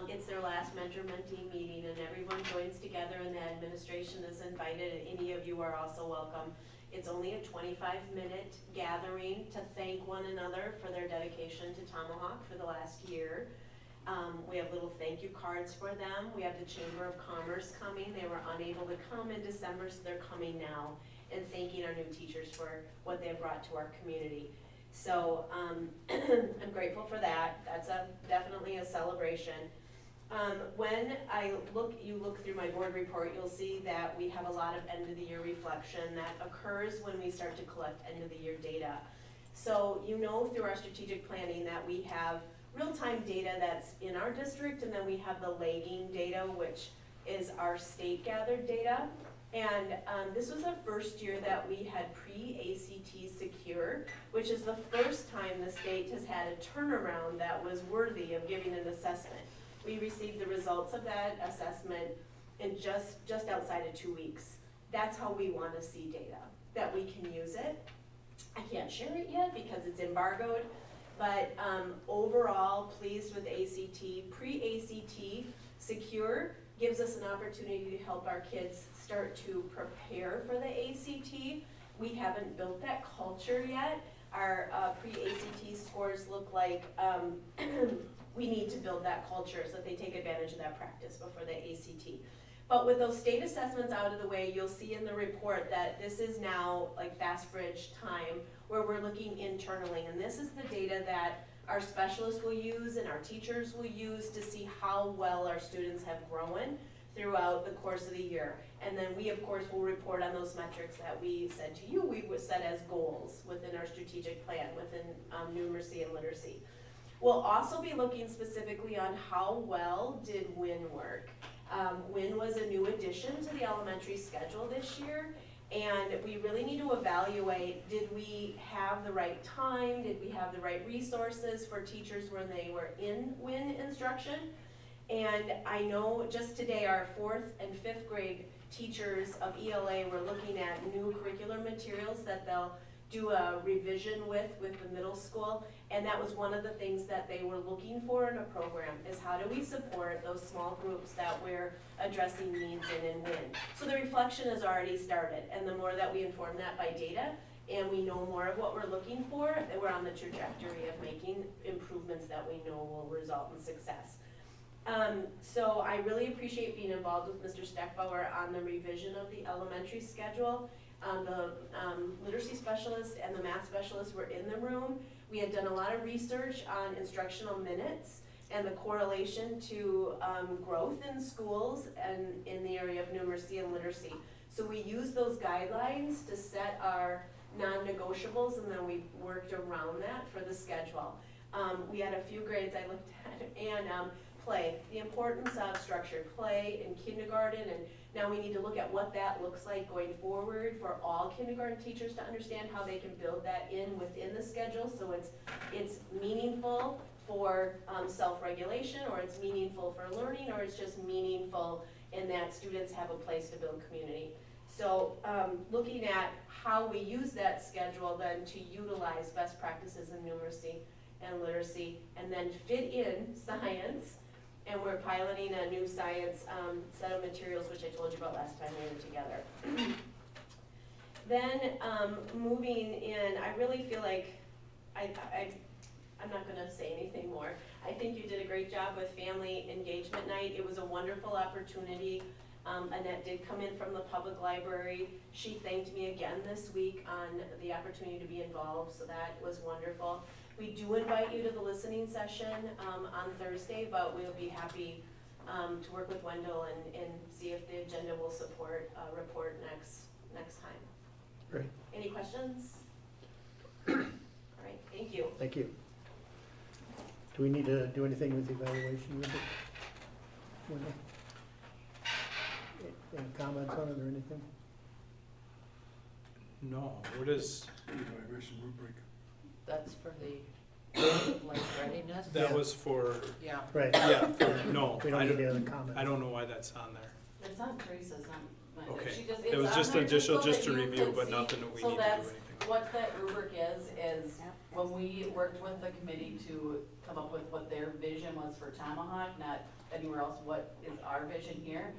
S13: It's their last mentor-mentee meeting, and everyone joins together, and the administration is invited, and any of you are also welcome. It's only a 25-minute gathering to thank one another for their dedication to Tomahawk for the last year. We have little thank you cards for them. We have the Chamber of Commerce coming. They were unable to come in December, so they're coming now and thanking our new teachers for what they've brought to our community. So I'm grateful for that. That's definitely a celebration. When you look through my board report, you'll see that we have a lot of end of the year reflection that occurs when we start to collect end of the year data. So you know through our strategic planning that we have real-time data that's in our district, and then we have the lagging data, which is our state gathered data. And this was the first year that we had pre-ACT secure, which is the first time the state has had a turnaround that was worthy of giving an assessment. We received the results of that assessment in just outside of 2 weeks. That's how we want to see data, that we can use it. I can't share it yet because it's embargoed, but overall pleased with ACT. Pre-ACT secure, gives us an opportunity to help our kids start to prepare for the ACT. We haven't built that culture yet. Our pre-ACT scores look like we need to build that culture so that they take advantage of that practice before the ACT. But with those state assessments out of the way, you'll see in the report that this is now like fast bridge time where we're looking internally. And this is the data that our specialists will use and our teachers will use to see how well our students have grown throughout the course of the year. And then we, of course, will report on those metrics that we said to you, we would set as goals within our strategic plan, within numeracy and literacy. We'll also be looking specifically on how well did WIN work. WIN was a new addition to the elementary schedule this year, and we really need to evaluate, did we have the right time, did we have the right resources for teachers when they were in WIN instruction? And I know just today our 4th and 5th grade teachers of ELA were looking at new curricular materials that they'll do a revision with the middle school, and that was one of the things that they were looking for in a program, is how do we support those small groups that we're addressing needs in WIN. So the reflection has already started, and the more that we inform that by data, and we know more of what we're looking for, that we're on the trajectory of making improvements that we know will result in success. So I really appreciate being involved with Mr. Steckbauer on the revision of the elementary schedule. The literacy specialist and the math specialist were in the room. We had done a lot of research on instructional minutes and the correlation to growth in schools and in the area of numeracy and literacy. So we used those guidelines to set our non-negotiables, and then we worked around that for the schedule. We had a few grades I looked at, and play, the importance of structured play in kindergarten, and now we need to look at what that looks like going forward for all kindergarten teachers to understand how they can build that in within the schedule so it's meaningful for self-regulation, or it's meaningful for learning, or it's just meaningful in that students have a place to build community. So looking at how we use that schedule then to utilize best practices in numeracy and literacy, and then fit in science. And we're piloting a new science set of materials, which I told you about last time we were together. Then moving in, I really feel like I'm not gonna say anything more. I think you did a great job with family engagement night. It was a wonderful opportunity. Annette did come in from the public library. She thanked me again this week on the opportunity to be involved, so that was wonderful. We do invite you to the listening session on Thursday, but we'll be happy to work with Wendell and see if the agenda will support a report next time.
S5: Great.
S13: Any questions? All right, thank you.
S5: Thank you. Do we need to do anything with the evaluation with it? Any comments on it or anything?
S4: No, what is,
S2: Evaluation rubric.
S6: That's for the, like, readiness?
S4: that was for,
S6: Yeah.
S5: Right.
S4: yeah, no,
S5: We
S4: I
S5: don't need any
S4: don't,
S5: other comments.
S4: I don't know why that's on there.
S1: It's on Teresa's, not mine.
S4: Okay.
S1: She just,
S4: It
S1: it's
S4: was
S1: on
S4: just
S1: there
S4: additional,
S1: so
S4: just
S1: that
S4: to
S1: you
S4: review,
S1: could
S4: but
S1: see.
S4: nothing that we
S1: So
S4: need to do
S1: that's
S4: anything.
S1: what that rubric is when we worked with the committee to come up with what their vision was for Tomahawk, not anywhere else, what is our vision here.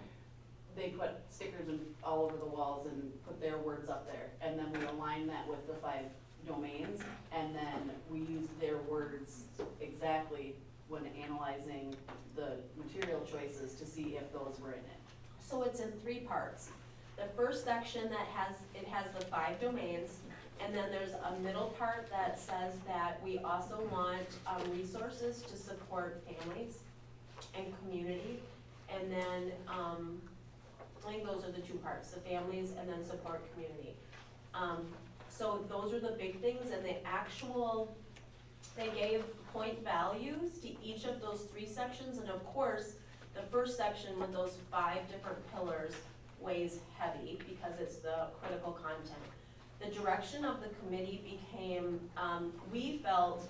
S1: They put stickers all over the walls and put their words up there, and then we align that with the 5 domains, and then we use their words exactly when analyzing the material choices to see if those were in it.
S13: So it's in 3 parts. The first section that has the 5 domains, and then there's a middle part that says that we also want resources to support families and community. And then I think those are the 2 parts, the families and then support community. So those are the big things, and they gave point values to each of those 3 sections, and of course, the first section with those 5 different pillars weighs heavy because it's the critical content. The direction of the committee became, we felt,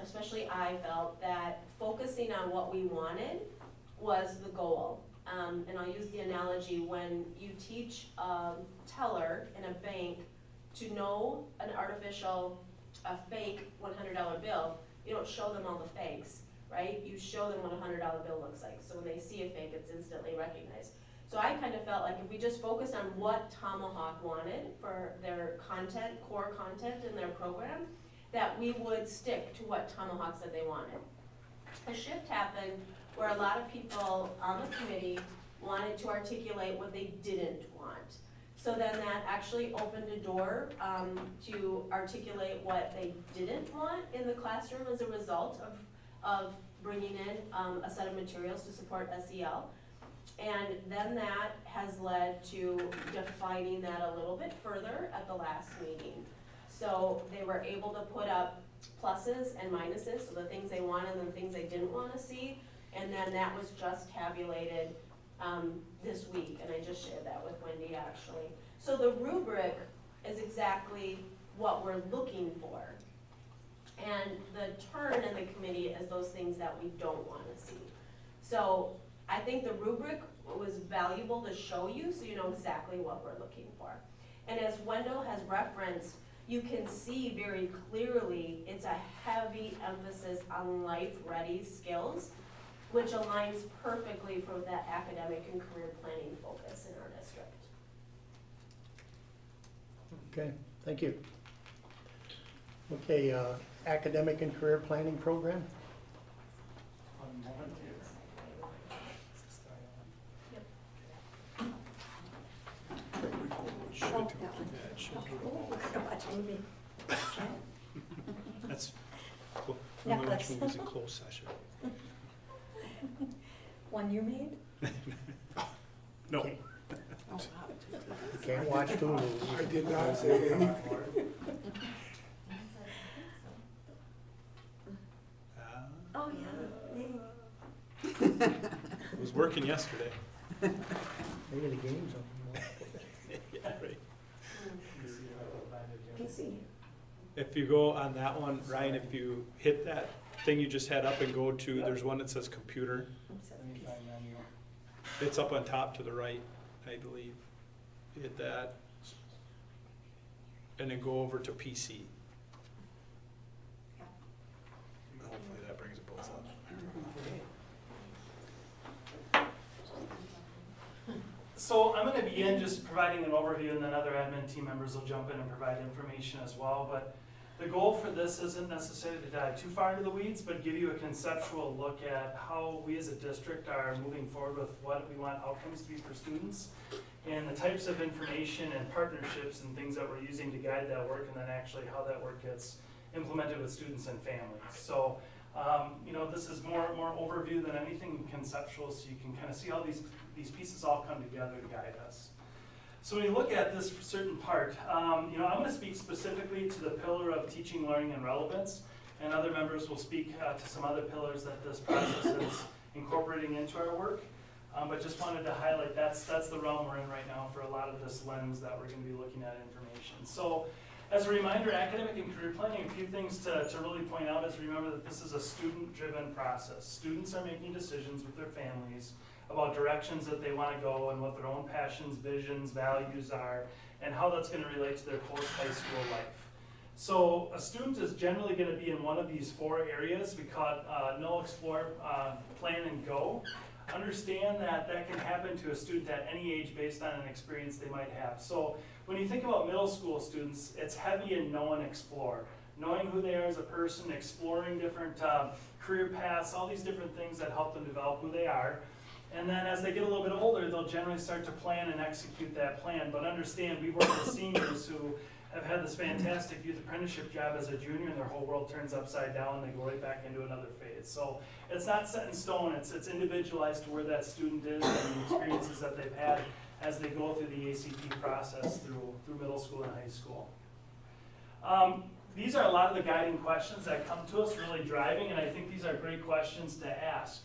S13: especially I felt, that focusing on what we wanted was the goal. And I'll use the analogy, when you teach a teller in a bank to know a fake $100 bill, you don't show them all the fakes. right? You show them what a $100 bill looks like, so when they see a fake, it's instantly recognized. So I kind of felt like if we just focused on what Tomahawk wanted for their content, core content in their program, that we would stick to what Tomahawk said they wanted. A shift happened where a lot of people on the committee wanted to articulate what they didn't want. So then that actually opened a door to articulate what they didn't want in the classroom as a result of bringing in a set of materials to support SEL. And then that has led to defining that a little bit further at the last meeting. So they were able to put up pluses and minuses, so the things they wanted and the things they didn't want to see. And then that was just tabulated this week, and I just shared that with Wendy actually. So the rubric is exactly what we're looking for. And the turn in the committee is those things that we don't want to see. So I think the rubric was valuable to show you so you know exactly what we're looking for. And as Wendell has referenced, you can see very clearly it's a heavy emphasis on life-ready skills, which aligns perfectly for that academic and career planning focus in our district.
S5: Okay, thank you. Okay, academic and career planning program?
S12: One moment here.
S2: Should
S3: Oh,
S2: do-
S3: that one.
S2: yeah, it should
S3: Okay,
S2: do
S3: oh,
S2: both.
S3: we're gonna watch a movie.
S4: That's, well, we watch
S3: Netflix.
S4: movies in closed session.
S3: One you made?
S4: No.
S5: Okay. Can't watch two movies.
S2: I did not say anything.
S3: Oh, yeah.
S4: It was working yesterday.
S5: Maybe the game's on.
S4: Yeah, right.
S3: PC.
S4: If you go on that one, Ryan, if you hit that thing you just had up and go to, there's one that says computer. It's up on top to the right, I believe. Hit that. And then go over to PC. Hopefully that brings it both up.
S12: So I'm going to begin just providing an overview, and then other admin team members will jump in and provide information as well. But the goal for this isn't necessarily to dive too far into the weeds, but give you a conceptual look at how we as a district are moving forward with what we want outcomes to be for students, and the types of information and partnerships and things that we're using to guide that work, and then actually how that work gets implemented with students and families. So, this is more overview than anything conceptual, so you can kind of see how these pieces all come together to guide us. So when you look at this certain part, I'm going to speak specifically to the pillar of teaching, learning, and relevance, and other members will speak to some other pillars that this process is incorporating into our work. But just wanted to highlight that's the realm we're in right now for a lot of this lens that we're going to be looking at information. So as a reminder, academic and career planning, a few things to really point out is remember that this is a student-driven process. Students are making decisions with their families about directions that they want to go and what their own passions, visions, values are, and how that's going to relate to their post-high school life. So a student is generally going to be in one of these four areas. We call it know, explore, plan, and go. Understand that that can happen to a student at any age based on an experience they might have. So when you think about middle school students, it's heavy in know and explore. Knowing who they are as a person, exploring different career paths, all these different things that help them develop who they are. And then as they get a little bit older, they'll generally start to plan and execute that plan. But understand, we've worked with seniors who have had this fantastic youth apprenticeship job as a junior, and their whole world turns upside down, and they go right back into another phase. So it's not set in stone, it's individualized to where that student is and the experiences that they've had as they go through the ACP process through middle school and high school. These are a lot of the guiding questions that come to us, really driving, and I think these are great questions to ask.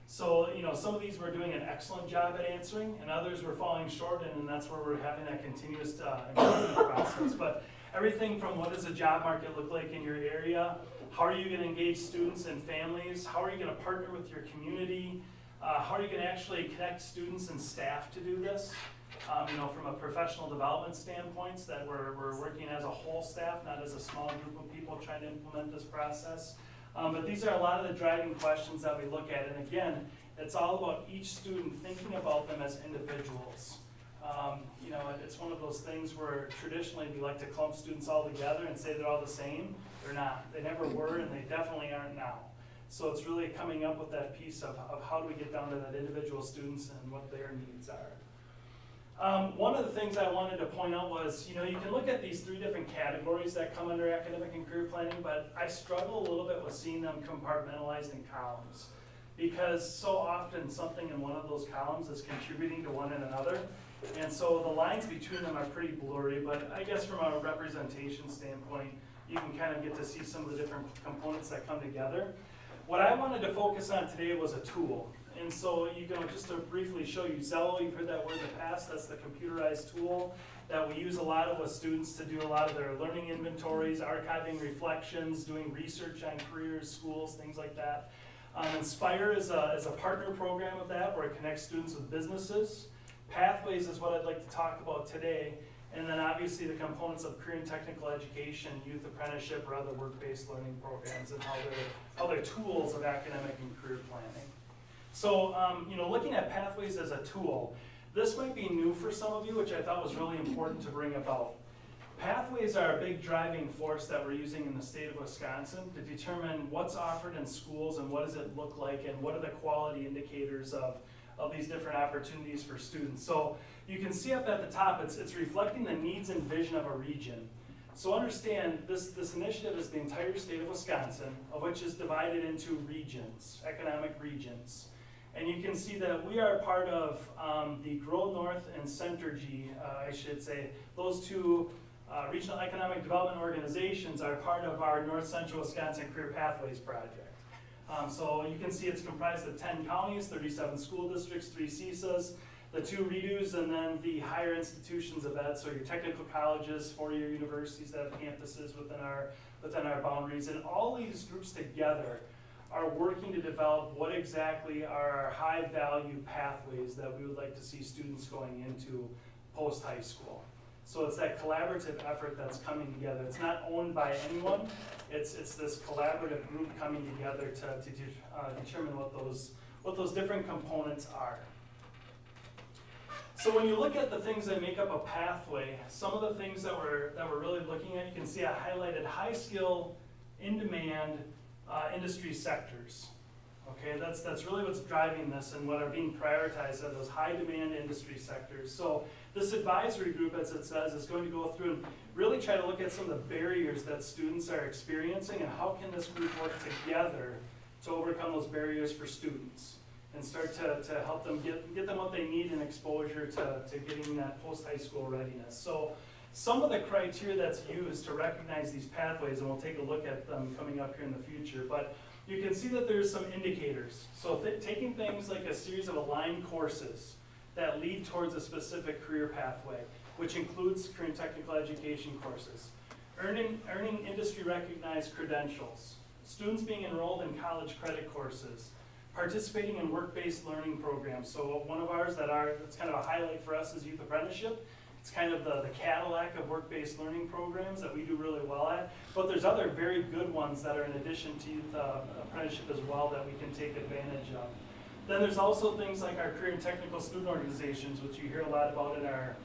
S12: So, some of these we're doing an excellent job at answering, and others we're falling short in, and that's where we're having that continuous improvement process. But everything from what does a job market look like in your area, how are you going to engage students and families, how are you going to partner with your community, how are you going to actually connect students and staff to do this, from a professional development standpoint, that we're working as a whole staff, not as a small group of people trying to implement this process. But these are a lot of the driving questions that we look at, and again, it's all about each student thinking about them as individuals. You know, it's one of those things where traditionally we like to clump students all together and say they're all the same. They're not. They never were, and they definitely aren't now. So it's really coming up with that piece of how do we get down to that individual students and what their needs are. One of the things I wanted to point out was, you know, you can look at these 3 different categories that come under academic and career planning, but I struggle a little bit with seeing them compartmentalized in columns. Because so often something in one of those columns is contributing to one and another. And so the lines between them are pretty blurry, but I guess from a representation standpoint, you can kind of get to see some of the different components that come together. What I wanted to focus on today was a tool. And so, you know, just to briefly show you Zello, you've heard that word in the past, that's the computerized tool that we use a lot of with students to do a lot of their learning inventories, archiving reflections, doing research on careers, schools, things like that. Inspire is a partner program of that where it connects students with businesses. Pathways is what I'd like to talk about today. And then obviously the components of career and technical education, youth apprenticeship, or other work-based learning programs, and how they're tools of academic and career planning. So, you know, looking at Pathways as a tool, this might be new for some of you, which I thought was really important to bring about. Pathways are a big driving force that we're using in the state of Wisconsin to determine what's offered in schools and what does it look like and what are the quality indicators of these different opportunities for students. So you can see up at the top, it's reflecting the needs and vision of a region. So understand, this initiative is the entire state of Wisconsin, of which is divided into regions, economic regions. And you can see that we are part of the Grow North and Centergy, I should say. Those 2 regional economic development organizations are part of our North Central Wisconsin Career Pathways project. So you can see it's comprised of 10 counties, 37 school districts, 3 CESAs, the 2 redos, and then the higher institutions of ed, so your technical colleges, 4-year universities that have campuses within our boundaries. And all these groups together are working to develop what exactly are our high-value pathways that we would like to see students going into post-high school. So it's that collaborative effort that's coming together. It's not owned by anyone. It's this collaborative group coming together to determine what those different components are. So when you look at the things that make up a pathway, some of the things that we're really looking at, you can see I highlighted high skill, in demand industry sectors. Okay, that's really what's driving this and what are being prioritized are those high demand industry sectors. So this advisory group, as it says, is going to go through and really try to look at some of the barriers that students are experiencing and how can this group work together to overcome those barriers for students and start to help them get them what they need in exposure to getting that post-high school readiness. So some of the criteria that's used to recognize these pathways, and we'll take a look at them coming up here in the future, but you can see that there's some indicators. So taking things like a series of aligned courses that lead towards a specific career pathway, which includes career and technical education courses, earning industry recognized credentials, students being enrolled in college credit courses, participating in work-based learning programs. So one of ours that's kind of a highlight for us is youth apprenticeship. It's kind of the Cadillac of work-based learning programs that we do really well at. But there's other very good ones that are in addition to youth apprenticeship as well that we can take advantage of. Then there's also things like our career and technical student organizations, which you hear a lot about in our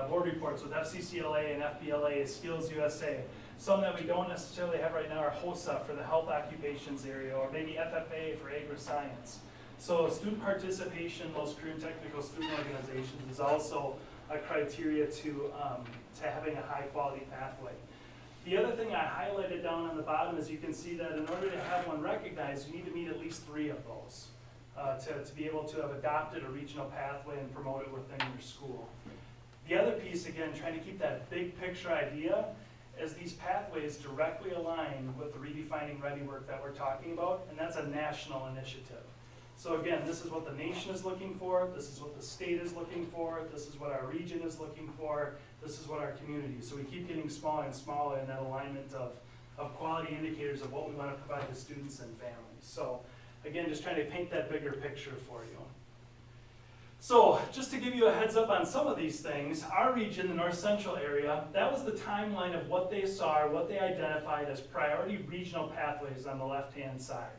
S12: board reports with FCCLA and FBLA, Skills USA. Some that we don't necessarily have right now are HOSA for the health occupations area, or maybe FFA for agri-science. So student participation in those career and technical student organizations is also a criteria to having a high quality pathway. The other thing I highlighted down on the bottom is you can see that in order to have one recognized, you need to meet at least 3 of those to be able to have adopted a regional pathway and promote it within your school. The other piece, again, trying to keep that big picture idea, is these pathways directly align with the Redefining Ready work that we're talking about, and that's a national initiative. So again, this is what the nation is looking for, this is what the state is looking for, this is what our region is looking for, this is what our community. So we keep getting smaller and smaller in that alignment of quality indicators of what we want to provide to students and families. So again, just trying to paint that bigger picture for you. So just to give you a heads up on some of these things, our region, the North Central area, that was the timeline of what they saw, or what they identified as priority regional pathways on the left-hand side.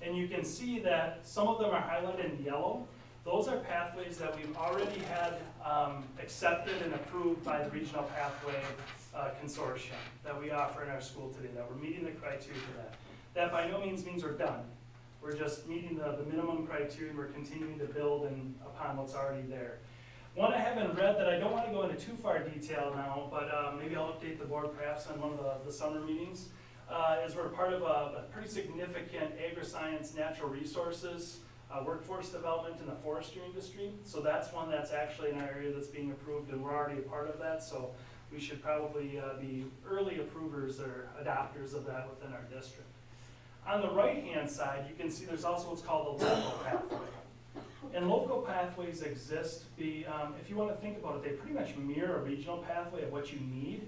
S12: And you can see that some of them are highlighted in yellow. Those are pathways that we've already had accepted and approved by the Regional Pathway Consortium that we offer in our school today, that we're meeting the criteria for that. That by no means means we're done. We're just meeting the minimum criteria, and we're continuing to build upon what's already there. One I haven't read that I don't want to go into too far detail now, but maybe I'll update the board perhaps on one of the summer meetings, is we're part of a pretty significant agri-science natural resources workforce development in the forestry industry. So that's one that's actually in our area that's being approved, and we're already a part of that. So we should probably be early approvers or adopters of that within our district. On the right-hand side, you can see there's also what's called a local pathway. And local pathways exist, if you want to think about it, they pretty much mirror a regional pathway of what you need.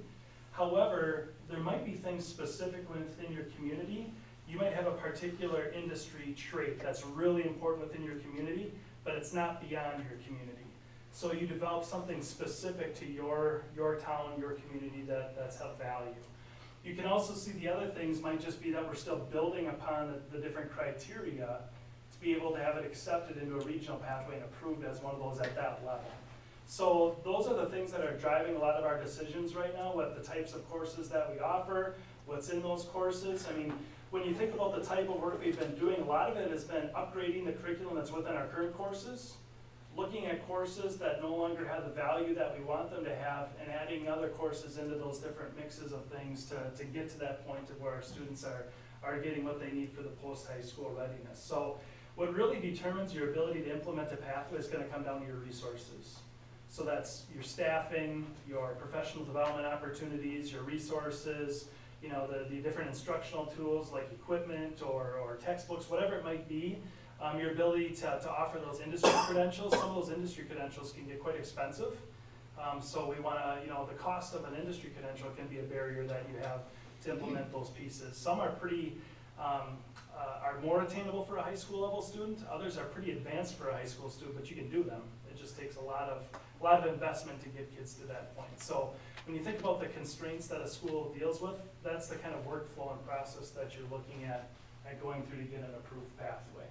S12: However, there might be things specific within your community. You might have a particular industry trait that's really important within your community, but it's not beyond your community. So you develop something specific to your town, your community that's of value. You can also see the other things might just be that we're still building upon the different criteria to be able to have it accepted into a regional pathway and approved as one of those at that level. So those are the things that are driving a lot of our decisions right now, what the types of courses that we offer, what's in those courses. I mean, when you think about the type of work we've been doing, a lot of it has been upgrading the curriculum that's within our current courses, looking at courses that no longer have the value that we want them to have, and adding other courses into those different mixes of things to get to that point of where our students are getting what they need for the post-high school readiness. So what really determines your ability to implement a pathway is going to come down to your resources. So that's your staffing, your professional development opportunities, your resources, you know, the different instructional tools like equipment or textbooks, whatever it might be, your ability to offer those industry credentials. Some of those industry credentials can get quite expensive. So we want to, you know, the cost of an industry credential can be a barrier that you have to implement those pieces. Some are pretty, are more attainable for a high school level student. Others are pretty advanced for a high school student, but you can do them. It just takes a lot of investment to get kids to that point. So when you think about the constraints that a school deals with, that's the kind of workflow and process that you're looking at going through to get an approved pathway.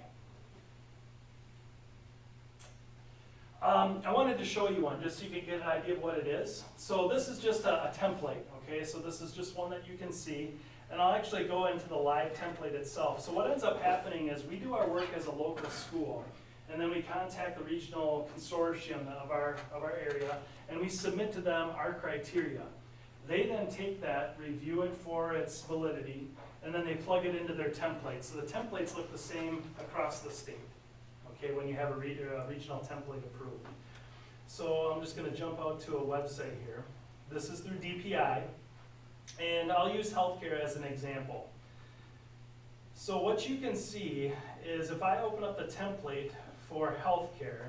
S12: I wanted to show you one just so you can get an idea of what it is. So this is just a template, okay? So this is just one that you can see. And I'll actually go into the live template itself. So what ends up happening is we do our work as a local school, and then we contact the regional consortium of our area, and we submit to them our criteria. They then take that, review it for its validity, and then they plug it into their templates. So the templates look the same across the state, okay, when you have a regional template approved. So I'm just going to jump out to a website here. This is through DPI, and I'll use healthcare as an example. So what you can see is if I open up the template for healthcare,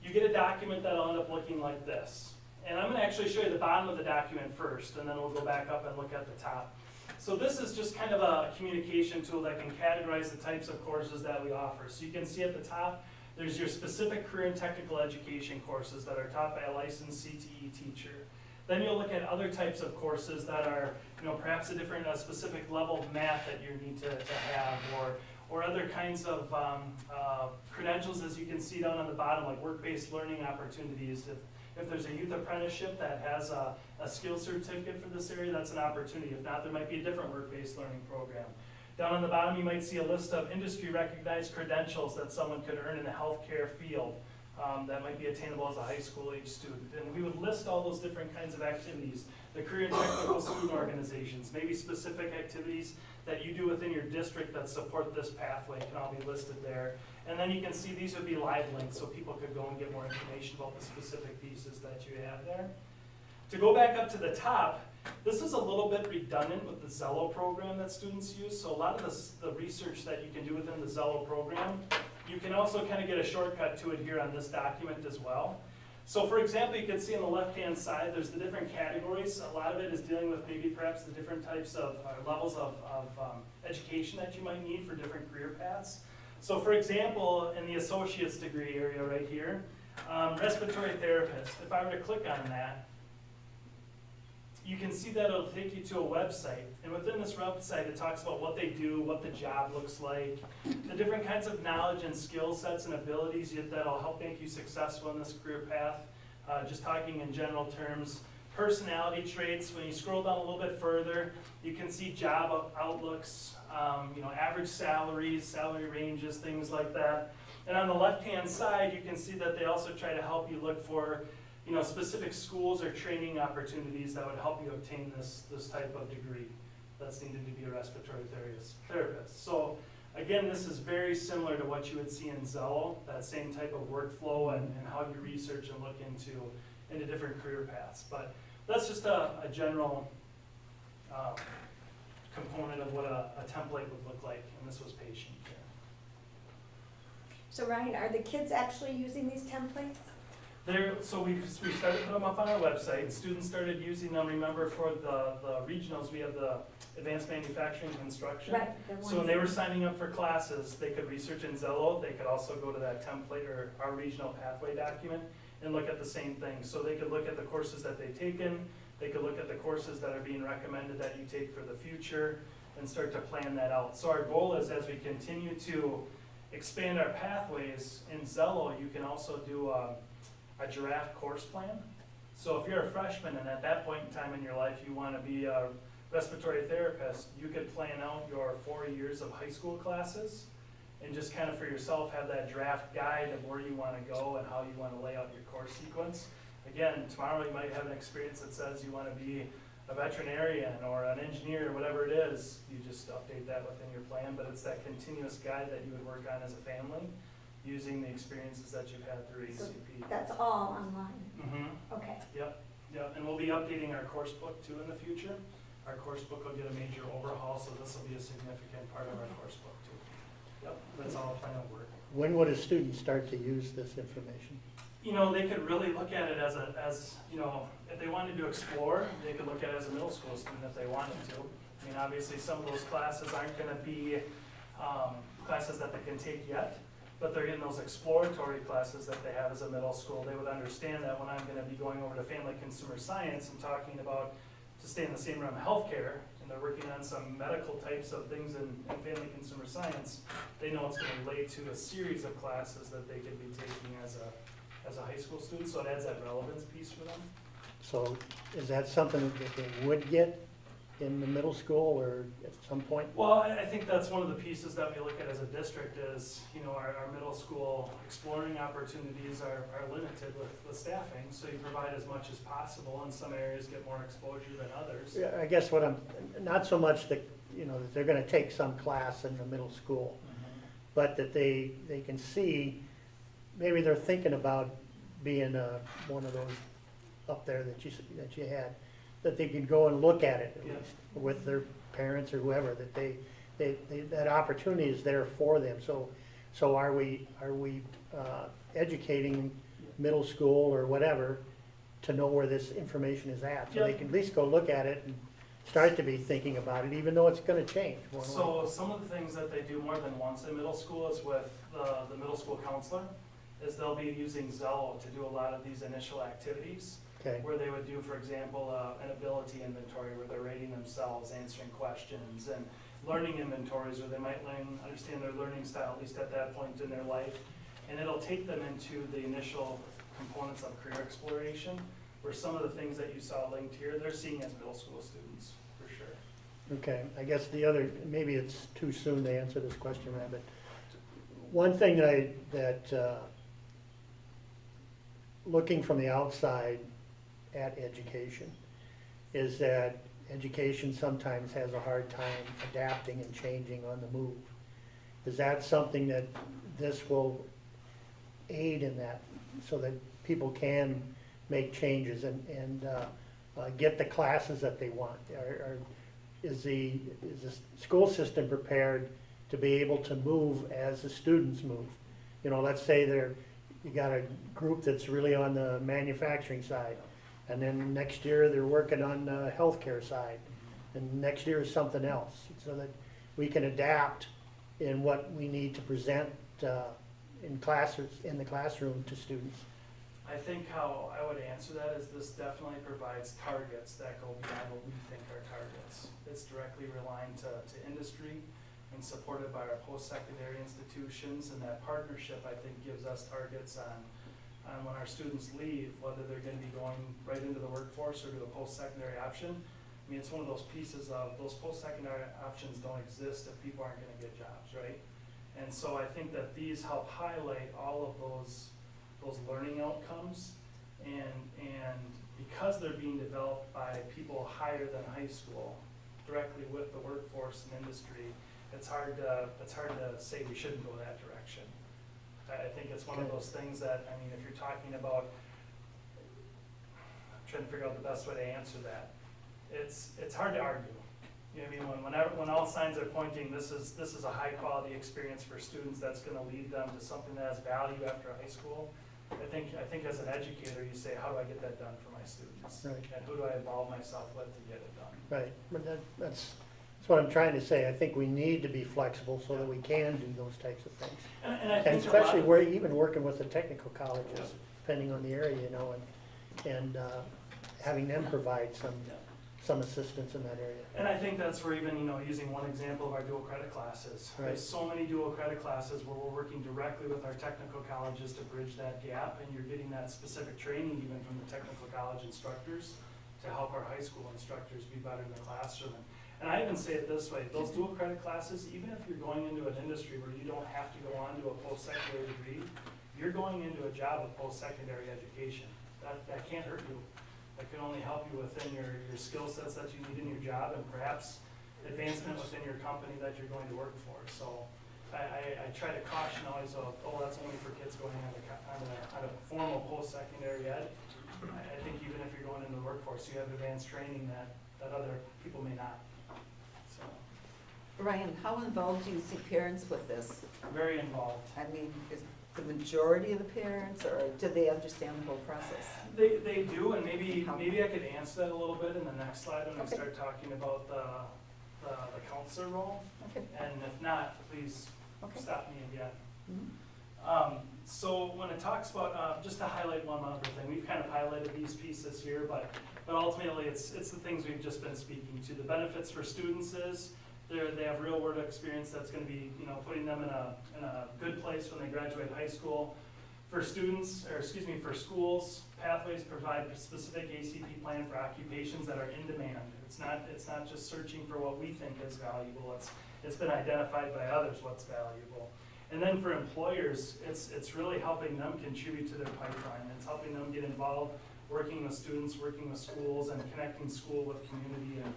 S12: you get a document that'll end up looking like this. And I'm going to actually show you the bottom of the document first, and then we'll go back up and look at the top. So this is just kind of a communication tool that can categorize the types of courses that we offer. So you can see at the top, there's your specific career and technical education courses that are taught by a licensed CTE teacher. Then you'll look at other types of courses that are, you know, perhaps a different specific level of math that you need to have, or other kinds of credentials, as you can see down on the bottom, like work-based learning opportunities. If there's a youth apprenticeship that has a skills certificate for this area, that's an opportunity. If not, there might be a different work-based learning program. Down on the bottom, you might see a list of industry-recognized credentials that someone could earn in the healthcare field that might be attainable as a high school age student. And we would list all those different kinds of activities, the career and technical student organizations, maybe specific activities that you do within your district that support this pathway can all be listed there. And then you can see these would be live links so people could go and get more information about the specific pieces that you have there. To go back up to the top, this is a little bit redundant with the Zello program that students use. So a lot of the research that you can do within the Zello program, you can also kind of get a shortcut to it here on this document as well. So for example, you can see on the left-hand side, there's the different categories. A lot of it is dealing with maybe perhaps the different types of levels of education that you might need for different career paths. So for example, in the associate's degree area right here, respiratory therapist, if I were to click on that, you can see that it'll take you to a website. And within this website, it talks about what they do, what the job looks like, the different kinds of knowledge and skill sets and abilities that'll help make you successful in this career path. Just talking in general terms, personality traits. When you scroll down a little bit further, you can see job outlooks, average salaries, salary ranges, things like that. And on the left-hand side, you can see that they also try to help you look for specific schools or training opportunities that would help you obtain this type of degree that's needed to be a respiratory therapist. So again, this is very similar to what you would see in Zello, that same type of workflow and how you research and look into different career paths. But that's just a general component of what a template would look like, and this was patient care.
S3: So Ryan, are the kids actually using these templates?
S12: So we started putting them up on our website. Students started using them. Remember, for the regionals, we have the advanced manufacturing construction.
S3: Right.
S12: So when they were signing up for classes, they could research in Zello. They could also go to that template or our regional pathway document and look at the same thing. So they could look at the courses that they've taken. They could look at the courses that are being recommended that you take for the future and start to plan that out. So our goal is, as we continue to expand our pathways in Zello, you can also do a giraffe course plan. So if you're a freshman and at that point in time in your life you want to be a respiratory therapist, you could plan out your 4 years of high school classes and just kind of for yourself have that draft guide of where you want to go and how you want to lay out your course sequence. Again, tomorrow you might have an experience that says you want to be a veterinarian or an engineer or whatever it is. You just update that within your plan, but it's that continuous guide that you would work on as a family, using the experiences that you've had through ACP.
S3: That's all online?
S12: Mm-hmm.
S3: Okay.
S12: Yep, and we'll be updating our course book too in the future. Our course book will get a major overhaul, so this will be a significant part of our course book too. Yep, that's all a plan of work.
S5: When would a student start to use this information?
S12: They could really look at it as if they wanted to explore, they could look at it as a middle school student if they wanted to. I mean, obviously some of those classes aren't gonna be classes that they can take yet, but they're in those exploratory classes that they have as a middle school. They would understand that when I'm gonna be going over to family consumer science and talking about, to stay in the same realm, healthcare, and they're working on some medical types of things in family consumer science, they know it's gonna relate to a series of classes that they could be taking as a high school student, so it adds that relevance piece for them.
S5: So is that something that they would get in the middle school or at some point?
S12: Well, I think that's one of the pieces that we look at as a district is, our middle school exploring opportunities are limited with staffing, so you provide as much as possible, and some areas get more exposure than others.
S5: Yeah, I guess what not so much that, that they're gonna take some class in the middle school, but that they can see, maybe they're thinking about being one of those up there that you had, that they can go and look at it at least with their parents or whoever, that that opportunity is there for them. So are we educating middle school or whatever to know where this information is at? So they can at least go look at it and start to be thinking about it, even though it's gonna change.
S12: So some of the things that they do more than once in middle school is with the middle school counselor, is they'll be using Zello to do a lot of these initial activities.
S5: Okay.
S12: Where they would do, for example, an ability inventory where they're rating themselves, answering questions, and learning inventories where they might understand their learning style, at least at that point in their life. And it'll take them into the initial components of career exploration, where some of the things that you saw linked here, they're seeing as middle school students, for sure.
S5: Okay, I guess maybe it's too soon to answer this question, Ryan, but one thing that looking from the outside at education is that education sometimes has a hard time adapting and changing on the move. Is that something that this will aid in that, so that people can make changes and get the classes that they want? Is the school system prepared to be able to move as the students move? Let's say you got a group that's really on the manufacturing side, and then next year they're working on the healthcare side, and next year is something else, so that we can adapt in what we need to present in the classroom to students?
S12: I think how I would answer that is this definitely provides targets that go beyond what we think are targets. It's directly reliant to industry and supported by our post-secondary institutions, and that partnership, I think, gives us targets on when our students leave, whether they're gonna be going right into the workforce or to a post-secondary option. I mean, it's one of those pieces of those post-secondary options don't exist if people aren't gonna get jobs, right? And so I think that these help highlight all of those learning outcomes, and because they're being developed by people higher than high school, directly with the workforce and industry, it's hard to say we shouldn't go that direction. I think it's one of those things that, I mean, if you're talking about, I'm trying to figure out the best way to answer that. It's hard to argue. You know what I mean? When all signs are pointing, this is a high quality experience for students that's gonna lead them to something that has value after high school. I think as an educator, you say, how do I get that done for my students?
S5: Right.
S12: And who do I involve myself with to get it done?
S5: Right, but that's what I'm trying to say. I think we need to be flexible so that we can do those types of things.
S12: And I
S5: And
S12: think
S5: especially we're even working with the technical colleges, depending on the area, you know, and having them provide some assistance in that area.
S12: And I think that's where even, using one example of our dual credit classes.
S5: Right.
S12: There's so many dual credit classes where we're working directly with our technical colleges to bridge that gap, and you're getting that specific training even from the technical college instructors to help our high school instructors be better in the classroom. And I even say it this way, those dual credit classes, even if you're going into an industry where you don't have to go on to a post-secondary degree, you're going into a job of post-secondary education. That can't hurt you. That can only help you within your skill sets that you need in your job, and perhaps advancement within your company that you're going to work for. So I try to caution always of, that's only for kids going on a formal post-secondary ed. I think even if you're going into the workforce, you have advanced training that other people may not. So
S6: Ryan, how involved do you see parents with this?
S12: very involved.
S6: I mean, is the majority of the parents, or do they understand the whole process?
S12: They do, and maybe I could answer that a little bit in the next slide when we
S6: Okay.
S12: start talking about the counselor role.
S6: Okay.
S12: And if not, please
S6: Okay.
S12: stop me again.
S6: Mhm.
S12: So when it talks about, just to highlight one other thing, we've kind of highlighted these pieces here, but ultimately it's the things we've just been speaking to. The benefits for students is they have real world experience that's going to be, putting them in a good place when they graduate high school. For schools, Pathways provide a specific ACP plan for occupations that are in demand. It's not just searching for what we think is valuable. It's been identified by others what's valuable. And then for employers, it's really helping them contribute to their pipeline. It's helping them get involved, working with students, working with schools, and connecting school with community and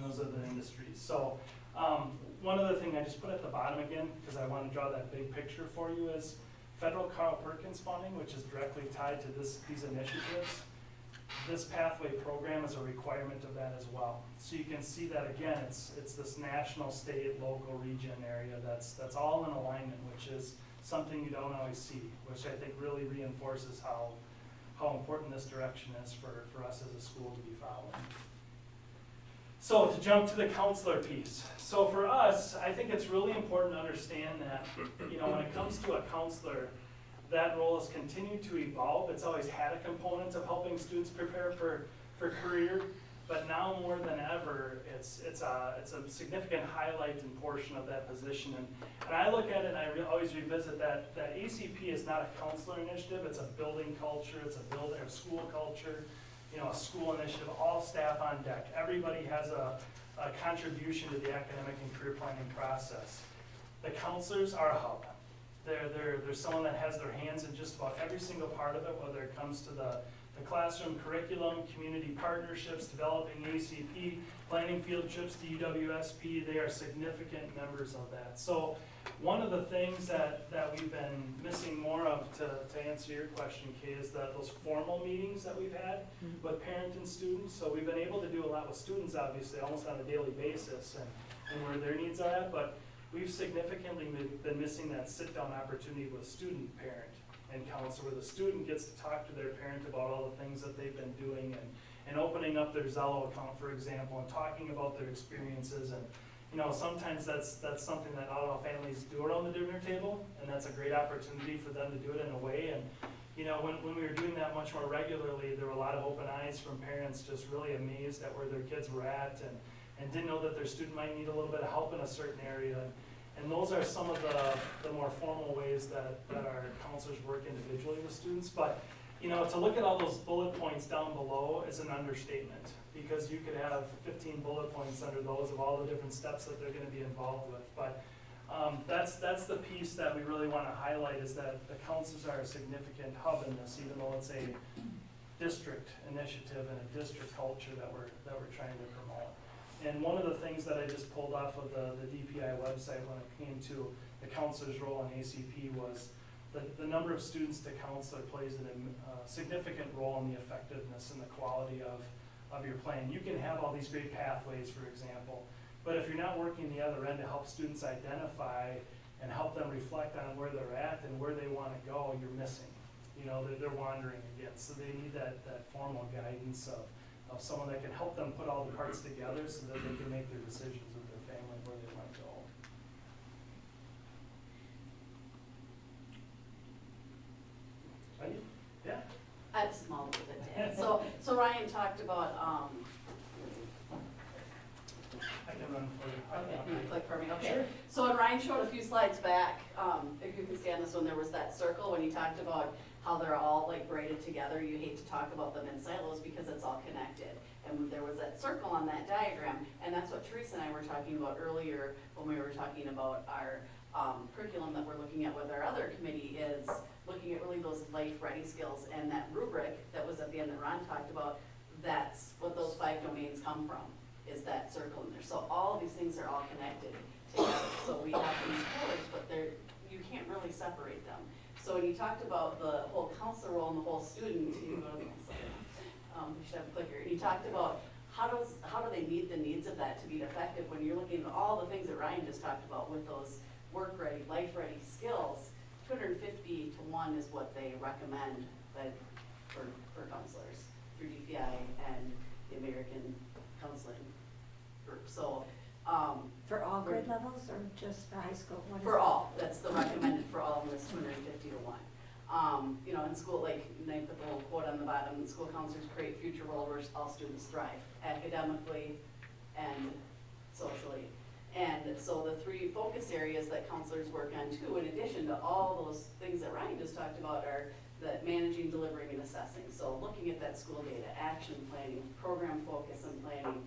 S12: those other industries. So one other thing I just put at the bottom again, because I want to draw that big picture for you, is federal Carl Perkins funding, which is directly tied to these initiatives. This pathway program is a requirement of that as well. So you can see that again, it's this national, state, local, region area that's all in alignment, which is something you don't always see, which I think really reinforces how important this direction is for us as a school to be following. So to jump to the counselor piece. So for us, I think it's really important to understand that, when it comes to a counselor, that role has continued to evolve. It's always had a component of helping students prepare for career, but now more than ever, it's a significant highlight and portion of that position. And I look at it and I always revisit that ACP is not a counselor initiative, it's a building culture, it's a school culture, a school initiative, all staff on deck. Everybody has a contribution to the academic and career planning process. The counselors are a hub. They're someone that has their hands in just about every single part of it, whether it comes to the classroom curriculum, community partnerships, developing ACP, planning field trips to UWSP. They are significant members of that. So one of the things that we've been missing more of, to answer your question, Kay, is those formal meetings that we've had with parents and students. So we've been able to do a lot with students, obviously, almost on a daily basis and where their needs are at, but we've significantly been missing that sit-down opportunity with student, parent, and counselor, where the student gets to talk to their parent about all the things that they've been doing and opening up their Zello account, for example, and talking about their experiences you know, sometimes that's something that not all families do around the dinner table, and that's a great opportunity for them to do it in a way. And you know, when we were doing that much more regularly, there were a lot of open eyes from parents just really amazed at where their kids were at and didn't know that their student might need a little bit of help in a certain area. And those are some of the more formal ways that our counselors work individually with students. But, you know, to look at all those bullet points down below is an understatement, because you could have 15 bullet points under those of all the different steps that they're gonna be involved with. But that's the piece that we really wanna highlight, is that the counselors are a significant hub in this, even though it's a district initiative and a district culture that we're trying to promote. And one of the things that I just pulled off of the DPI website when it came to the counselor's role in ACP was the number of students to counselor plays a significant role in the effectiveness and the quality of your plan. You can have all these great pathways, for example, but if you're not working the other end to help students identify and help them reflect on where they're at and where they want to go, you're missing. You know, they're wandering again, so they need that formal guidance of someone that can help them put all the parts together so that they can make their decisions with their family where they want to go. Yeah?
S1: I have a small little bit to add. So Ryan talked about,
S12: I can run for you.
S1: okay, can you click for me? Okay. Sure. So when Ryan showed a few slides back, if you can stand this one, there was that circle when he talked about how they're all like braided together. You hate to talk about them in silos because it's all connected. And there was that circle on that diagram, and that's what Teresa and I were talking about earlier when we were talking about our curriculum that we're looking at with our other committee, is looking at really those life-ready skills. And that rubric that was at the end that Ron talked about, that's what those 5 domains come from, is that circle in there. So all of these things are all connected together. So we have these pillars, but you can't really separate them. So when you talked about the whole counselor role and the whole student, you go to the slide. We should have a clicker. And you talked about how do they meet the needs of that to be effective when you're looking at all the things that Ryan just talked about with those work-ready, life-ready skills. 250 to 1 is what they recommend for counselors through DPI and the American Counseling Group. So
S3: For all grade levels or just for high school? What is
S1: for
S3: it?
S1: all, that's the recommended for all of them, is 250 to 1. You know, in school, like, and I put the little quote on the bottom, school counselors create a future world where all students thrive, academically and socially. And so the 3 focus areas that counselors work on too, in addition to all those things that Ryan just talked about, are the managing, delivering, and assessing. So looking at that school data, action planning, program focus and planning,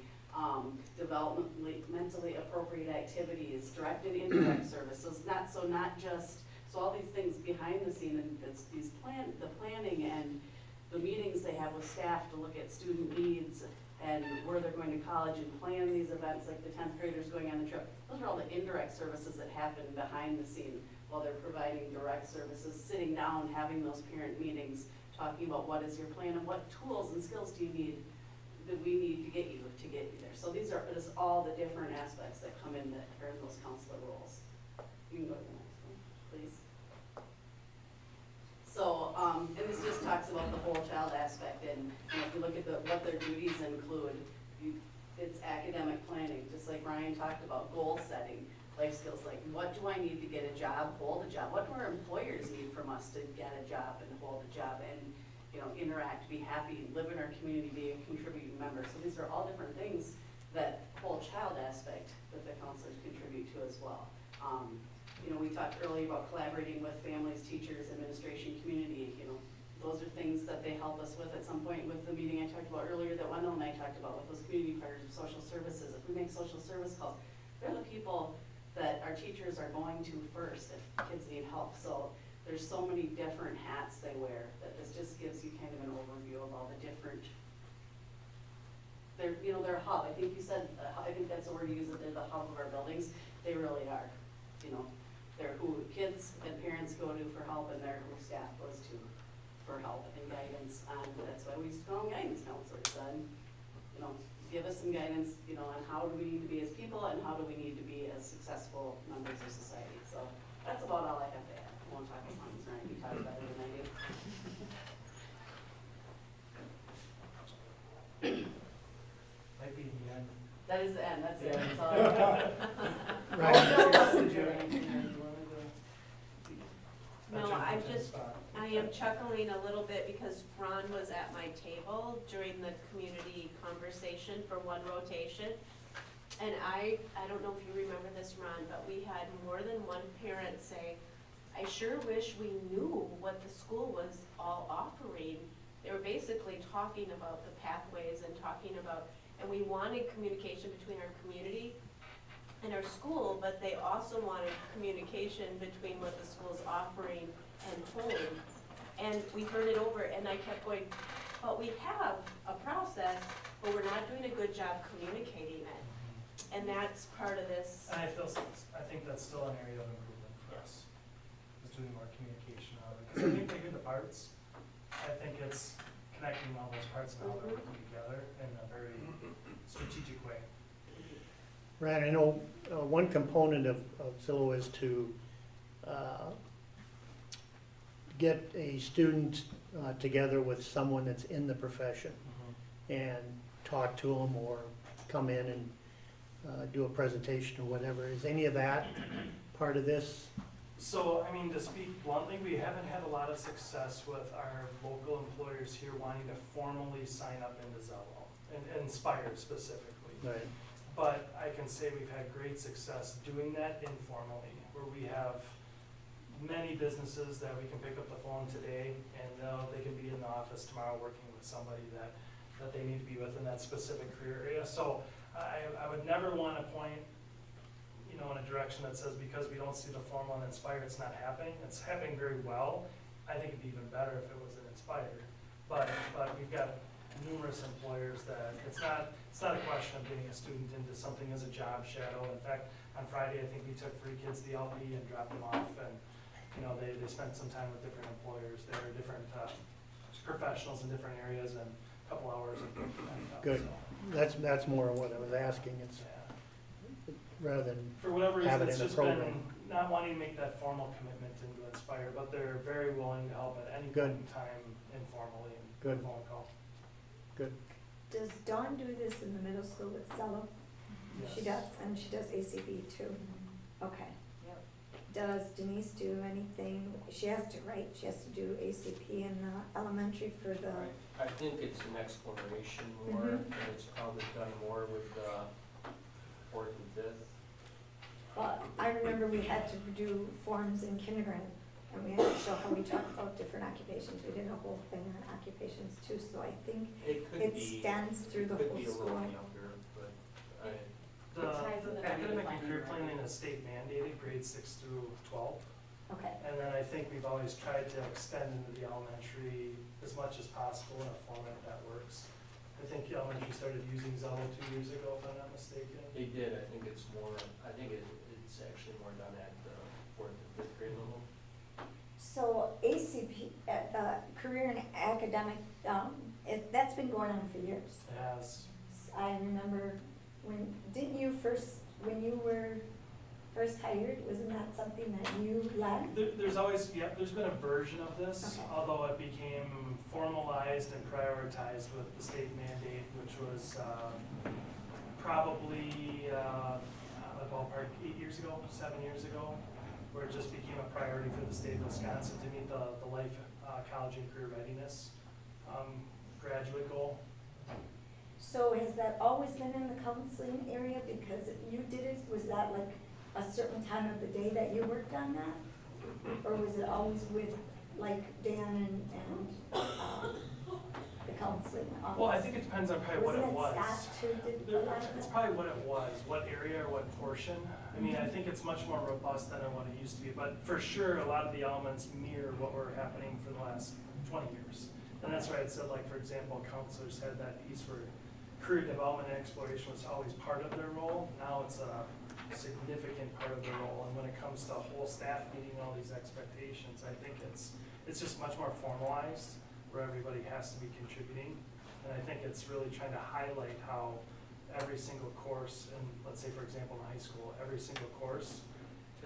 S1: developmentally appropriate activities, direct and indirect services. So all these things behind the scene, and it's the planning and the meetings they have with staff to look at student needs and where they're going to college and plan these events, like the 10th graders going on the trip. Those are all the indirect services that happen behind the scene while they're providing direct services, sitting down, having those parent meetings, talking about what is your plan and what tools and skills do we need to get you there. So these are just all the different aspects that come in that are in those counselor roles. You can go to the next one, please. So, and this just talks about the whole child aspect, and if you look at what their duties include, it's academic planning, just like Ryan talked about, goal setting, life skills, like what do I need to get a job, hold a job, what do our employers need from us to get a job and hold a job, and interact, be happy, live in our community, be a contributing member. So these are all different things, that whole child aspect that the counselors contribute to as well. We talked earlier about collaborating with families, teachers, administration, community. Those are things that they help us with at some point with the meeting I talked about earlier that Wendell and I talked about with those community partners of social services. If we make social service calls, they're the people that our teachers are going to first if kids need help. So there's so many different hats they wear that this just gives you kind of an overview of all the different, they're a hub. I think you said, I think that's the word you use, that they're the hub of our buildings. They really are. They're who kids and parents go to for help, and they're who staff goes to for help and guidance. And that's why we used to call them guidance counselors. And, give us some guidance, on how do we need to be as people and how do we need to be as successful members of society. So that's about all I have to add. I won't talk as long as Ryan. You talk better than I do.
S12: Might be the end.
S1: That is the end, that's it, that's all I got.
S13: No, I am chuckling a little bit because Ron was at my table during the community conversation for one rotation. And I don't know if you remember this, Ron, but we had more than one parent say, I sure wish we knew what the school was all offering. They were basically talking about the pathways and talking about, and we wanted communication between our community and our school, but they also wanted communication between what the school's offering and home. And we heard it over, and I kept going, but we have a process, but we're not doing a good job communicating it. And that's part of this.
S12: And I think that's still an area of improvement for us, is doing more communication on it. Because I think they hear the parts. I think it's connecting all those parts and how they're working together in a very strategic way.
S5: Ryan, I know one component of Zillow is to get a student together with someone that's in the profession and talk to them or come in and do a presentation or whatever. Is any of that part of this?
S12: So, I mean, to speak bluntly, we haven't had a lot of success with our local employers here wanting to formally sign up into Zillow, and Inspire specifically.
S5: Right.
S12: But I can say we've had great success doing that informally, where we have many businesses that we can pick up the phone today and they can be in the office tomorrow working with somebody that they need to be with in that specific career area. So I would never want to point, in a direction that says because we don't see the formal and Inspire, it's not happening. It's happening very well. I think it'd be even better if it was an Inspire. But we've got numerous employers that it's not a question of getting a student into something as a job shadow. In fact, on Friday, I think we took 3 kids to the LP and dropped them off, and they spent some time with different employers. There are different professionals in different areas and a couple hours of
S5: Good.
S12: So,
S5: That's more what I was asking. It's rather than
S12: for whatever reason,
S5: have it
S12: it's
S5: in a
S12: just
S5: program.
S12: been not wanting to make that formal commitment into Inspire, but they're very willing to help at any
S5: Good.
S12: point in time informally and
S5: Good.
S12: phone call.
S5: Good.
S3: Does Dawn do this in the middle school with Zillow? She does, and she does ACB too. Okay.
S1: Yep.
S3: Does Denise do anything? She has to, right? She has to do ACP in the elementary for the,
S9: I think it's an exploration more,
S3: Mhm.
S9: and it's probably done more with 4th and 5th.
S3: well, I remember we had to do forms in kindergarten, and we had to show how we talk about different occupations. We did a whole thing on occupations too, so I think
S9: It could
S3: it
S9: be,
S3: stands through the
S9: could
S3: whole
S9: be a little
S3: school.
S9: younger, but
S12: The
S1: ties into the
S12: academic
S1: planning
S12: and career
S1: program.
S12: planning is state mandated, grades 6 through 12.
S3: Okay,
S12: And then I think we've always tried to extend into the elementary as much as possible in a format that works. I think the elementary started using Zillow 2 years ago, if I'm not mistaken.
S9: they did, I think it's actually more done at the 4th and 5th grade level.
S3: so ACP, career and academic, that's been going on for years.
S12: It has,
S3: I remember when you were first hired, wasn't that something that you led?
S12: there's been a version of this,
S3: Okay.
S12: although it became formalized and prioritized with the state mandate, which was probably ballpark 8 years ago, 7 years ago, where it just became a priority for the state of Wisconsin to meet the life, college and career readiness graduate goal.
S3: So has that always been in the counseling area? Because if you did it, was that like a certain time of the day that you worked on that? Or was it always with like Dan and the counseling office?
S12: Well, I think it depends on probably what it was.
S3: Wasn't it Scott who did a lot of
S12: It's
S3: that?
S12: probably what it was, what area or what portion. I mean, I think it's much more robust than what it used to be, but for sure, a lot of the elements mirror what were happening for the last 20 years. And that's why it said, like, for example, counselors had that piece where career development and exploration was always part of their role. Now it's a significant part of their role. And when it comes to whole staff meeting all these expectations, I think it's just much more formalized, where everybody has to be contributing. And I think it's really trying to highlight how every single course, and let's say, for example, in high school, every single course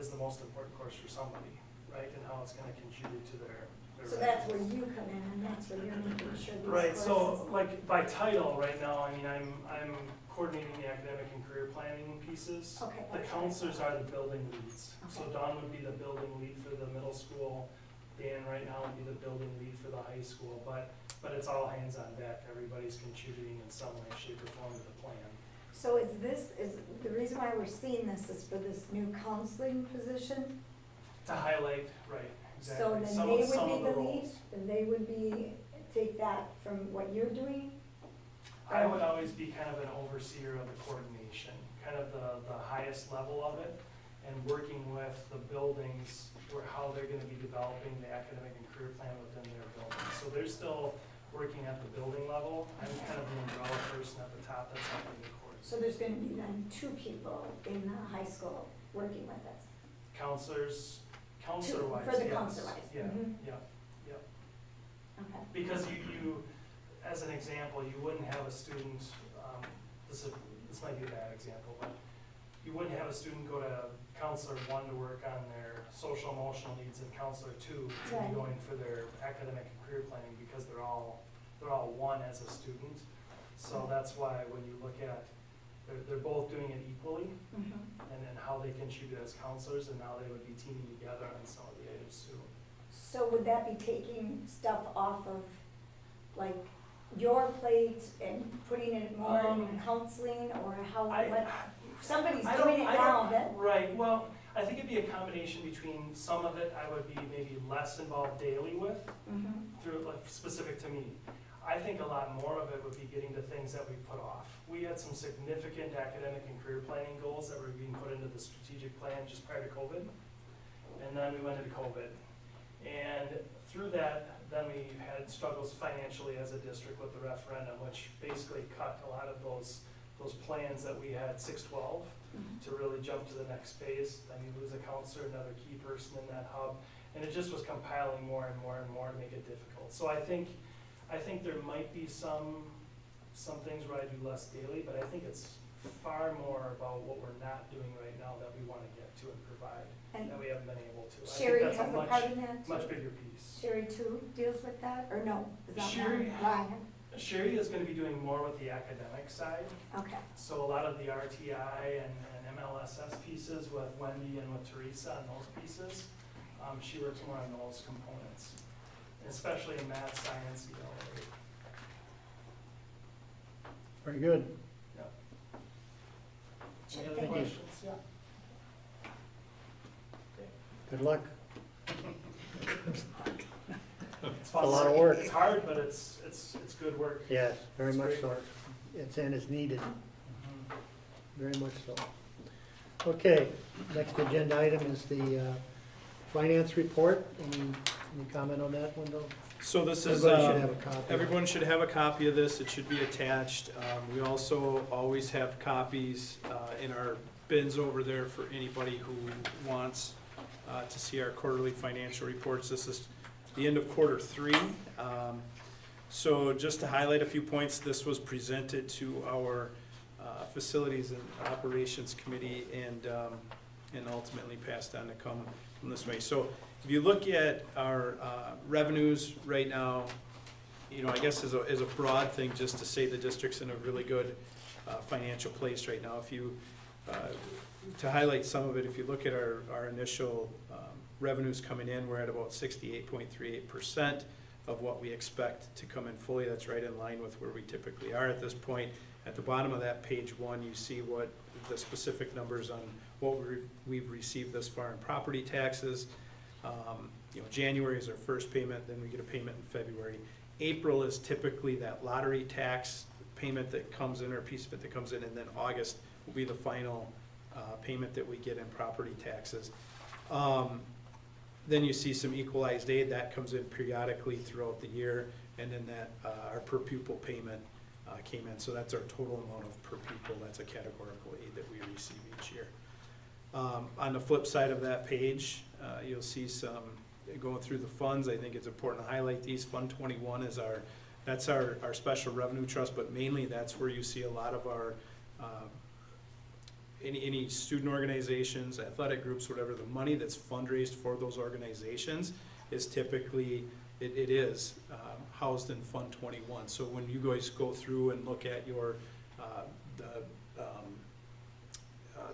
S12: is the most important course for somebody, right? And how it's going to contribute to their
S3: So that's where you come in, and that's where you're making sure these
S12: Right,
S3: courses.
S12: so like by title right now, I mean, I'm coordinating the academic and career planning pieces.
S3: Okay.
S12: The counselors are the building leads. So
S3: Okay.
S12: Dawn would be the building lead for the middle school. Dan right now would be the building lead for the high school, but it's all hands on deck. Everybody's contributing in some way, shape, or form to the plan.
S3: So is the reason why we're seeing this is for this new counseling position?
S12: To highlight, right,
S3: So
S12: exactly,
S3: then
S12: some
S3: they
S12: of
S3: would be
S12: the
S3: the lead,
S12: roles.
S3: then they would be, take that from what you're doing?
S12: I would always be kind of an overseer of the coordination, kind of the highest level of it, and working with the buildings where how they're gonna be developing the academic and career plan within their building. So they're still working at the building level. I'm kind of the umbrella person at the top that's helping the coordinate.
S3: So there's gonna be then 2 people in the high school working with us?
S12: Counselors,
S3: Two,
S12: counselor-wise,
S3: for the
S12: yes.
S3: counselor-wise,
S12: Yeah,
S3: mhm.
S12: yeah.
S3: Okay.
S12: Because you, as an example, you wouldn't have a student, this might be a bad example, but you wouldn't have a student go to counselor 1 to work on their social emotional needs and counselor 2 to
S3: Right.
S12: be going for their academic and career planning because they're all one as a student. So that's why when you look at, they're both doing it equally,
S3: Mhm.
S12: and then how they contribute as counselors, and now they would be teaming together on some of the items too.
S3: So would that be taking stuff off of, like, your plate and putting it more in counseling, or how, what? Somebody's
S12: I
S3: doing
S12: don't-
S3: it
S12: I
S3: now,
S12: don't-
S3: that,
S12: Right, well, I think it'd be a combination between some of it I would be maybe less involved daily with,
S3: mhm.
S12: through, like, specific to me. I think a lot more of it would be getting to things that we put off. We had some significant academic and career planning goals that were being put into the strategic plan just prior to COVID. And then we went into COVID. And through that, then we had struggles financially as a district with the referendum, which basically cut a lot of those plans that we had 6/12 to really jump to the next phase. Then you lose a counselor, another key person in that hub, and it just was compiling more and more and more to make it difficult. So I think there might be some things where I do less daily, but I think it's far more about what we're not doing right now that we want to get to and provide,
S3: And
S12: that we haven't been able to. I think
S3: Sherry
S12: that's
S3: has a part in that too?
S12: much bigger piece.
S3: Sherry too deals with that, or no? Is that
S12: Sherry-
S3: Ryan?
S12: Sherry is going to be doing more with the academic side.
S3: Okay,
S12: So a lot of the RTI and MLSS pieces with Wendy and with Teresa on those pieces, she works more on those components, especially in math, science, ELA.
S5: Very good.
S12: Yep.
S3: Sure,
S12: Any other
S3: thank you.
S12: questions? Yeah.
S5: Good luck.
S12: It's fun
S5: A lot of
S12: work.
S5: work.
S12: It's hard, but it's good work.
S5: Yes, very
S12: It's
S5: much
S12: great
S5: so.
S12: work.
S5: It's needed, very much so. Okay, next agenda item is the finance report. Any comment on that, Wendell?
S4: So this is,
S5: Everybody should have a copy.
S4: everyone should have a copy of this, it should be attached. We also always have copies in our bins over there for anybody who wants to see our quarterly financial reports. This is the end of quarter 3. So just to highlight a few points, this was presented to our Facilities and Operations Committee and ultimately passed on to come this way. So if you look at our revenues right now, I guess as a broad thing, just to say the district's in a really good financial place right now. If you, to highlight some of it, if you look at our initial revenues coming in, we're at about 68.38% of what we expect to come in fully. That's right in line with where we typically are at this point. At the bottom of that page 1, you see what the specific numbers on what we've received thus far in property taxes. January is our first payment, then we get a payment in February. April is typically that lottery tax payment that comes in, or a piece of it that comes in, and then August will be the final payment that we get in property taxes. Then you see some equalized aid that comes in periodically throughout the year, and then that our per pupil payment came in. So that's our total amount of per pupil. That's a categorical aid that we receive each year. On the flip side of that page, you'll see some going through the funds. I think it's important to highlight these. Fund 21 is that's our special revenue trust, but mainly that's where you see a lot of our any student organizations, athletic groups, whatever, the money that's fundraised for those organizations is typically it is housed in Fund 21. So when you guys go through and look at your,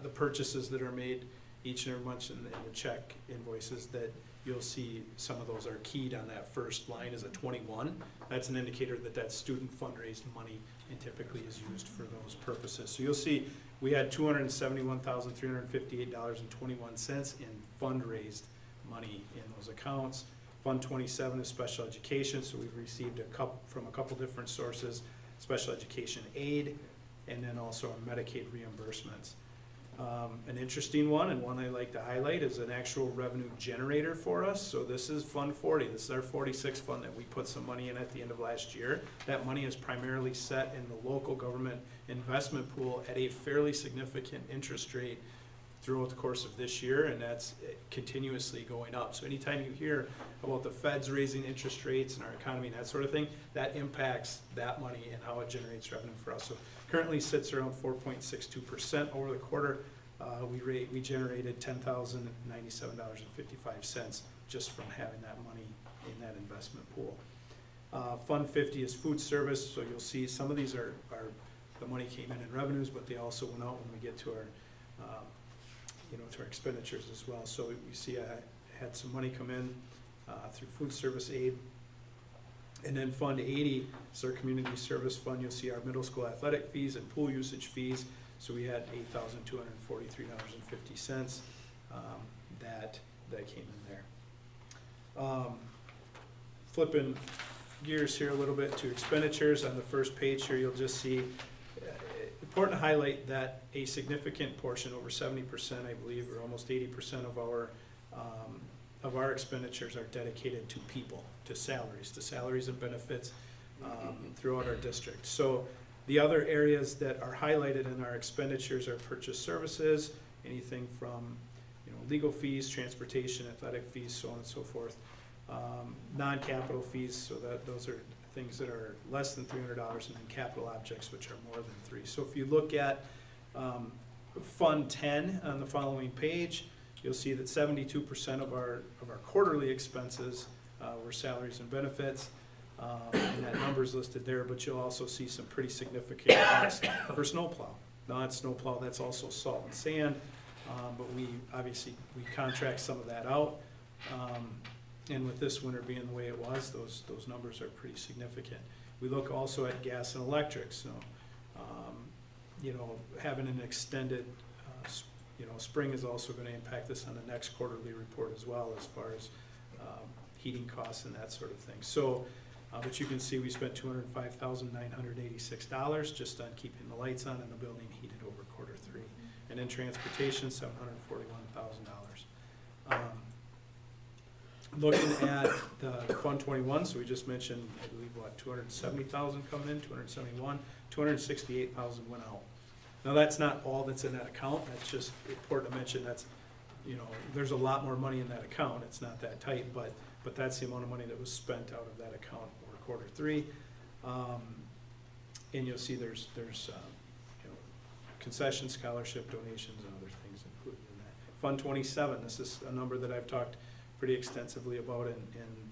S4: the purchases that are made each and every month in the check invoices, that you'll see some of those are keyed on that first line as a 21. That's an indicator that that's student fundraised money and typically is used for those purposes. So you'll see we had $271,358.21 in fundraised money in those accounts. Fund 27 is special education, so we've received from a couple different sources, special education aid, and then also our Medicaid reimbursements. An interesting one, and one I like to highlight, is an actual revenue generator for us. So this is Fund 40. This is our 46 fund that we put some money in at the end of last year. That money is primarily set in the local government investment pool at a fairly significant interest rate throughout the course of this year, and that's continuously going up. So anytime you hear about the feds raising interest rates and our economy and that sort of thing, that impacts that money and how it generates revenue for us. So currently sits around 4.62% over the quarter. We generated $10,097.55 just from having that money in that investment pool. Fund 50 is food service, so you'll see some of these are the money came in revenues, but they also went out when we get to our to our expenditures as well. So you see I had some money come in through food service aid. And then Fund 80 is our community service fund. You'll see our middle school athletic fees and pool usage fees. So we had $8,243.50 that came in there. Flipping gears here a little bit to expenditures, on the first page here you'll just see important to highlight that a significant portion, over 70% I believe, or almost 80% of our expenditures are dedicated to people, to salaries and benefits throughout our district. So the other areas that are highlighted in our expenditures are purchase services, anything from legal fees, transportation, athletic fees, so on and so forth. Non-capital fees, so that those are things that are less than $300, and then capital objects, which are more than $300. So if you look at Fund 10 on the following page, you'll see that 72% of our quarterly expenses were salaries and benefits, and that number's listed there, but you'll also see some pretty significant costs for snowplow. Not snowplow, that's also salt and sand, but we contract some of that out. And with this winter being the way it was, those numbers are pretty significant. We look also at gas and electric, so having an extended spring is also going to impact us on the next quarterly report as well, as far as heating costs and that sort of thing. So, but you can see we spent $205,986 just on keeping the lights on and the building heated over quarter 3. And in transportation, $741,000. Looking at the Fund 21, so we just mentioned, I believe, 270,000 coming in, 271, 268,000 went out. Now that's not all that's in that account. That's just important to mention. That's, there's a lot more money in that account. It's not that tight, but that's the amount of money that was spent out of that account over quarter 3. And you'll see there's concession, scholarship, donations, and other things included in that. Fund 27. This is a number that I've talked pretty extensively about in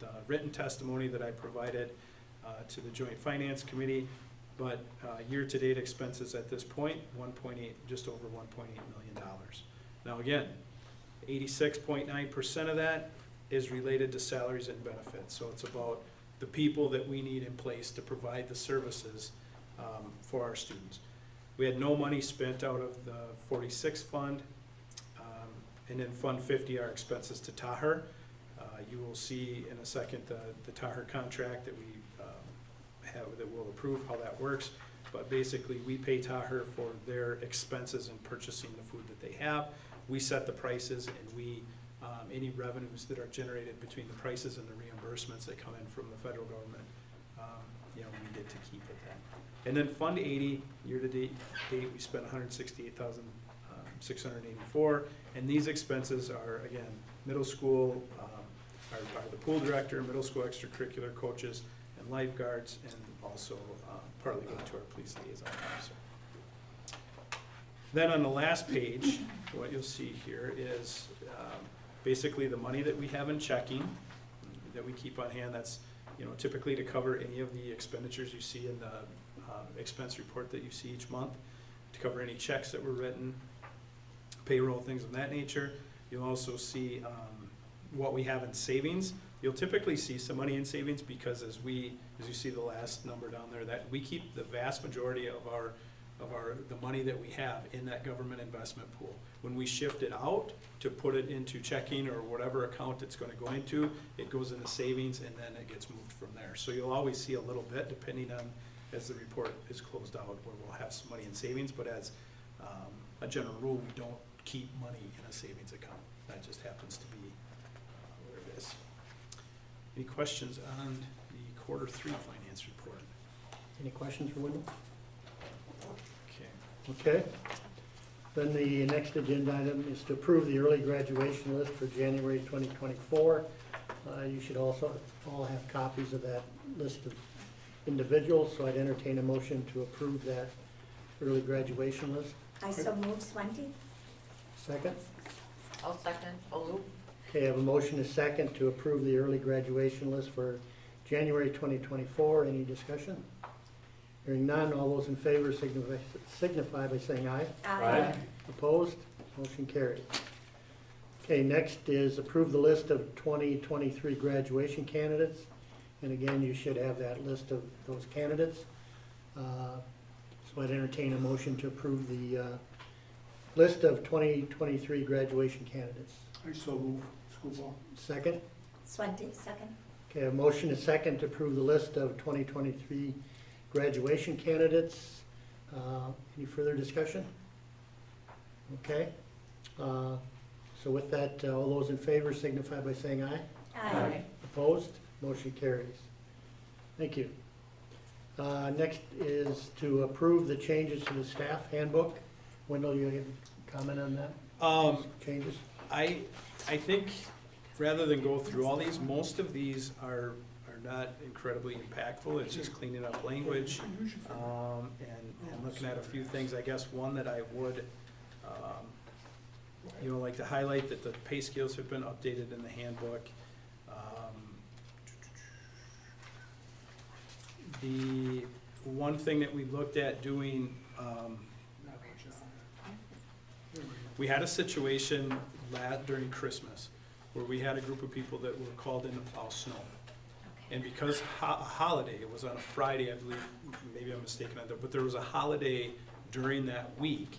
S4: the written testimony that I provided to the Joint Finance Committee. But year-to-date expenses at this point, just over $1.8 million. Now again, 86.9% of that is related to salaries and benefits. So it's about the people that we need in place to provide the services for our students. We had no money spent out of the 46 fund. And in Fund 50, our expenses to Taher. You will see in a second the Taher contract that we that we'll approve how that works. But basically, we pay Taher for their expenses in purchasing the food that they have. We set the prices, and we any revenues that are generated between the prices and the reimbursements that come in from the federal government, we get to keep at that. And then Fund 80, year-to-date, we spent $168,684, and these expenses are, again, middle school, are the pool director, middle school extracurricular coaches, and lifeguards, and also partly go to our police liaison officer. Then on the last page, what you'll see here is basically the money that we have in checking. that we keep on hand. That's, you know, typically to cover any of the expenditures you see in the expense report that you see each month, to cover any checks that were written, payroll, things of that nature. You'll also see what we have in savings. You'll typically see some money in savings because as you see the last number down there, that we keep the vast majority of the money that we have in that government investment pool. When we shift it out to put it into checking or whatever account it's gonna go into, it goes into savings and then it gets moved from there. So you'll always see a little bit depending on, as the report is closed out, where we'll have some money in savings, but as a general rule, we don't keep money in a savings account. That just happens to be where it is. Any questions on the quarter 3 finance report?
S5: Any questions for Wendell?
S4: Okay.
S5: Okay. Then the next agenda item is to approve the early graduation list for January 2024. You should also all have copies of that list of individuals, so I'd entertain a motion to approve that early graduation list.
S3: I so move, Swente.
S5: Second?
S6: I'll second. Baloo?
S5: Okay, I have a motion, a second, to approve the early graduation list for January 2024. Any discussion? Hearing none, all those in favor signify by saying aye.
S6: Aye.
S5: Opposed? Motion carried. Okay, next is approve the list of 2023 graduation candidates. And again, you should have that list of those candidates. So I'd entertain a motion to approve the list of 2023 graduation candidates.
S2: I so move, Scoball.
S5: Second?
S3: Swente, second.
S5: Okay, a motion is second to approve the list of 2023 graduation candidates. Any further discussion? Okay. So with that, all those in favor signify by saying aye.
S3: Aye.
S5: Opposed? Motion carries. Thank you. Next is to approve the changes to the staff handbook. Wendell, you have a comment on that? Changes?
S4: I think rather than go through all these, most of these are not incredibly impactful. It's just cleaning up language and looking at a few things. I guess one that I would like to highlight, that the pay scales have been updated in the handbook. The one thing that we looked at doing, we had a situation during Christmas where we had a group of people that were called in to plow snow. And because a holiday, it was on a Friday, I believe, maybe I'm mistaken on that, but there was a holiday during that week.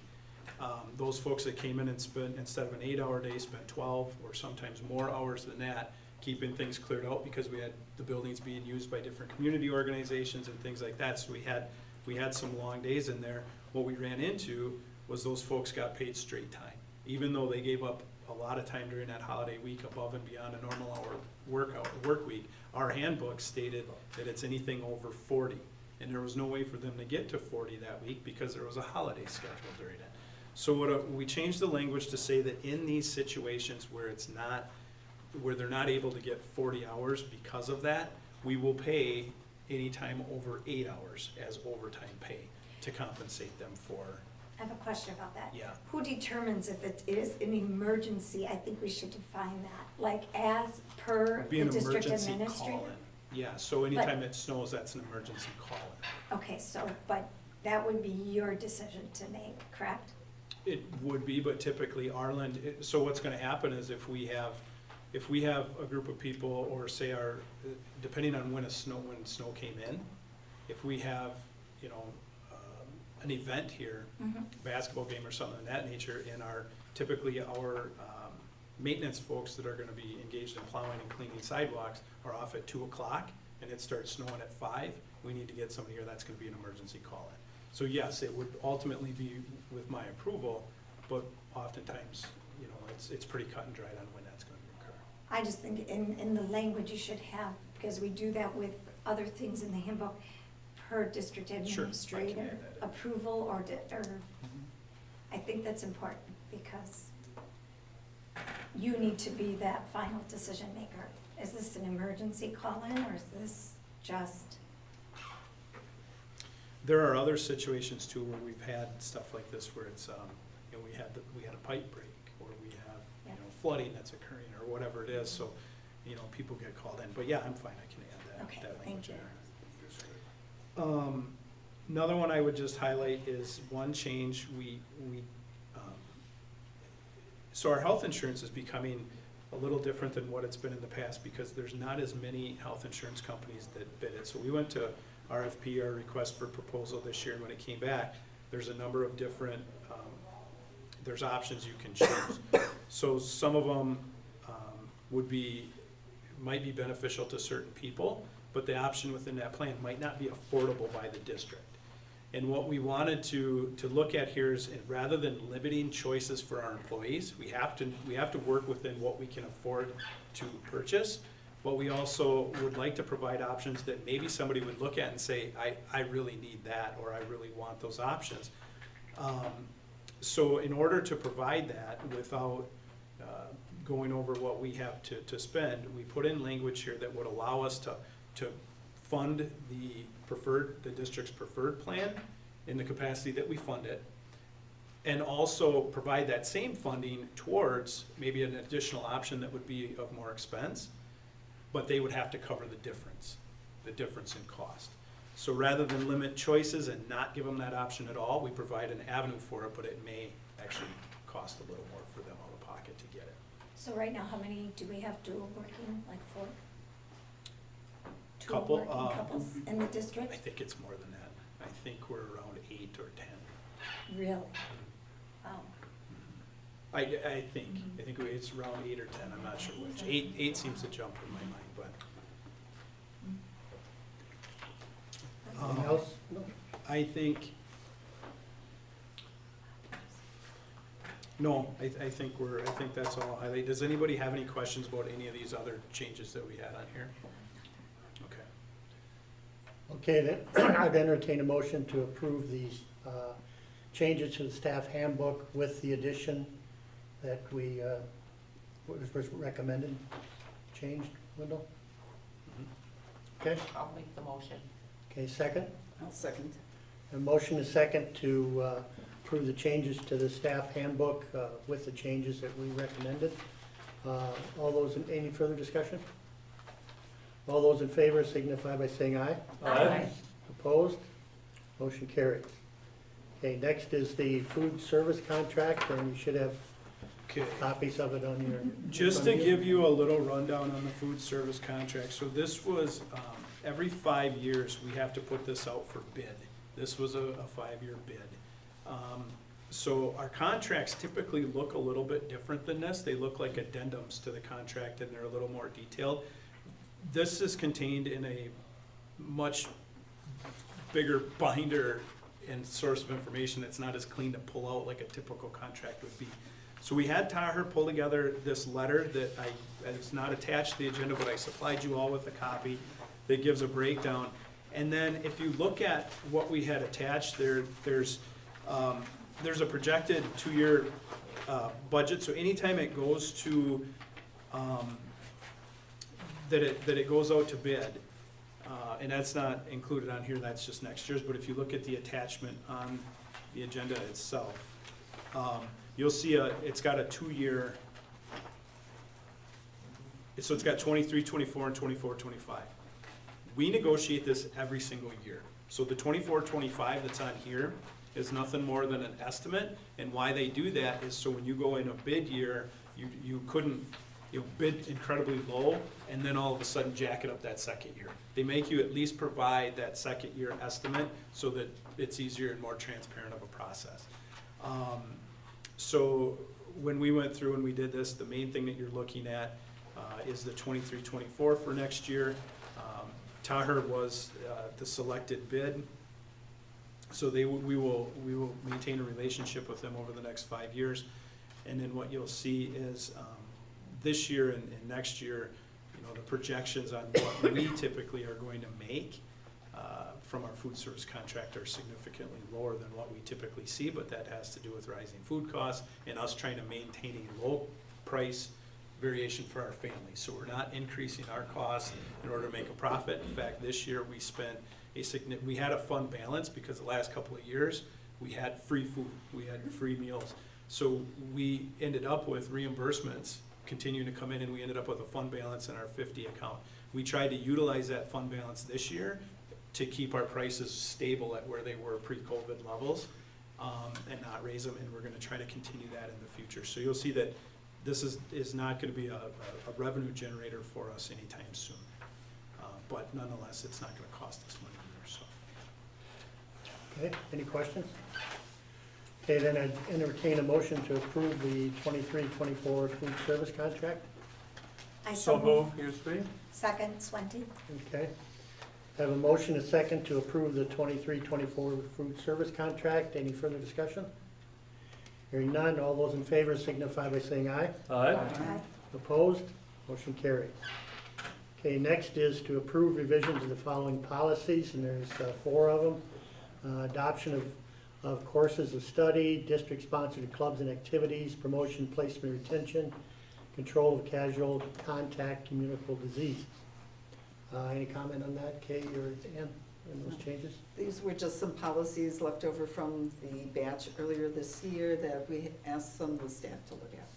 S4: Those folks that came in and spent, instead of an 8-hour day, spent 12 or sometimes more hours than that, keeping things cleared out because we had the buildings being used by different community organizations and things like that. So we had some long days in there. What we ran into was those folks got paid straight time, even though they gave up a lot of time during that holiday week above and beyond a normal work week. Our handbook stated that it's anything over 40, and there was no way for them to get to 40 that week because there was a holiday scheduled during it. So we changed the language to say that in these situations where they're not able to get 40 hours because of that, we will pay any time over 8 hours as overtime pay to compensate them for.
S3: I have a question about that.
S4: Yeah.
S3: Who determines if it is an emergency? I think we should define that, like as per
S4: Be
S3: the
S4: an
S3: district
S4: emergency
S3: administrator.
S4: call-in. Yeah, so anytime it snows, that's an emergency call-in.
S3: Okay, so, but that would be your decision to make, correct?
S4: It would be, but typically so what's gonna happen is if we have a group of people, or say depending on when snow came in, if we have, an event here, basketball game or something of that nature, and typically our maintenance folks that are gonna be engaged in plowing and cleaning sidewalks are off at 2 o'clock, and it starts snowing at 5, we need to get somebody here, that's gonna be an emergency call-in. So yes, it would ultimately be with my approval, but oftentimes, it's pretty cut and dried on when that's gonna occur.
S3: I just think in the language you should have, because we do that with other things in the handbook, per district
S4: Sure, I can
S3: administrator
S4: add that in.
S3: approval or I think that's important because you need to be that final decision maker. Is this an emergency call-in or is this just?
S4: There are other situations too where we've had stuff like this where it's, we had a pipe break, or we have, flooding that's occurring, or whatever it is. So you know, people get called in. But yeah, I'm fine, I can add
S3: Okay,
S4: that
S3: thank
S4: language in
S3: you.
S4: there. Another one I would just highlight is one change so our health insurance is becoming a little different than what it's been in the past because there's not as many health insurance companies that bid it. So we went to RFP, our request for proposal this year, and when it came back, there's a number of different, there's options you can choose. So some of them might be beneficial to certain people, but the option within that plan might not be affordable by the district. And what we wanted to look at here is, rather than limiting choices for our employees, we have to work within what we can afford to purchase. But we also would like to provide options that maybe somebody would look at and say, I really need that, or I really want those options. So in order to provide that without going over what we have to spend, we put in language here that would allow us to fund the district's preferred plan in the capacity that we fund it, and also provide that same funding towards maybe an additional option that would be of more expense, but they would have to cover the difference in cost. So rather than limit choices and not give them that option at all, we provide an avenue for it, but it may actually cost a little more for them out of pocket to get it.
S3: So right now, how many do we have dual working, like 4? Dual
S4: Couple,
S3: working couples in the district?
S4: I think it's more than that. I think we're around 8 or 10.
S3: Really? Wow.
S4: I think it's around 8 or 10, I'm not sure which. 8 seems to jump in my mind, but.
S5: Anything else? No.
S4: I think, no, I think that's all I'll highlight. Does anybody have any questions about any of these other changes that we had on here? Okay.
S5: Okay, then I'd entertain a motion to approve these changes to the staff handbook with the addition that what was recommended, changed, Wendell? Okay,
S6: I'll make the motion.
S5: okay, second?
S1: I'll second.
S5: A motion is second to approve the changes to the staff handbook with the changes that we recommended. All those, any further discussion? All those in favor signify by saying aye.
S6: Aye.
S5: Opposed? Motion carries. Okay, next is the food service contract, and you should have
S4: Okay.
S5: copies of it on your.
S4: Just to give you a little rundown on the food service contract, so this was, every 5 years, we have to put this out for bid. This was a 5-year bid. So our contracts typically look a little bit different than this. They look like addendums to the contract, and they're a little more detailed. This is contained in a much bigger binder and source of information that's not as clean to pull out like a typical contract would be. So we had Taher pull together this letter that it's not attached to the agenda, but I supplied you all with a copy that gives a breakdown. And then if you look at what we had attached there, there's a projected 2-year budget. So anytime it goes to that it goes out to bid, and that's not included on here, that's just next year's, but if you look at the attachment on the agenda itself, you'll see it's got a 2-year, so it's got 23, 24, and 24, 25. We negotiate this every single year. So the 24, 25 that's on here is nothing more than an estimate, and why they do that is so when you go in a bid year, you couldn't bid incredibly low and then all of a sudden jack it up that second year. They make you at least provide that second year estimate so that it's easier and more transparent of a process. So when we went through and we did this, the main thing that you're looking at is the 23-24 for next year. Taher was the selected bid. So we will maintain a relationship with them over the next 5 years. And then what you'll see is this year and next year, the projections on what we typically are going to make from our food service contract are significantly lower than what we typically see, but that has to do with rising food costs and us trying to maintain a low price variation for our families. So we're not increasing our costs in order to make a profit. In fact, this year we spent we had a fund balance because the last couple of years we had free food, we had free meals. So we ended up with reimbursements continuing to come in, and we ended up with a fund balance in our 50 account. We tried to utilize that fund balance this year to keep our prices stable at where they were pre-COVID levels, and not raise them, and we're gonna try to continue that in the future. So you'll see that this is not gonna be a revenue generator for us anytime soon. But nonetheless, it's not gonna cost us money either, so.
S5: Okay, any questions? Okay, then I'd entertain a motion to approve the 23-24 food service contract.
S3: I
S8: So move, Huseby.
S3: Second, Swente.
S5: Okay. Have a motion, a second, to approve the 23-24 food service contract. Any further discussion? Hearing none, all those in favor signify by saying aye.
S8: Aye.
S3: Aye.
S5: Opposed? Motion carries. Okay, next is to approve revisions of the following policies, and there's 4 of them. Adoption of courses of study, district-sponsored clubs and activities, promotion, placement, retention, control of casual contact communicable disease. Any comment on that, Kay or Dan, on those changes?
S6: These were just some policies left over from the batch earlier this year that we asked some of the staff to look at.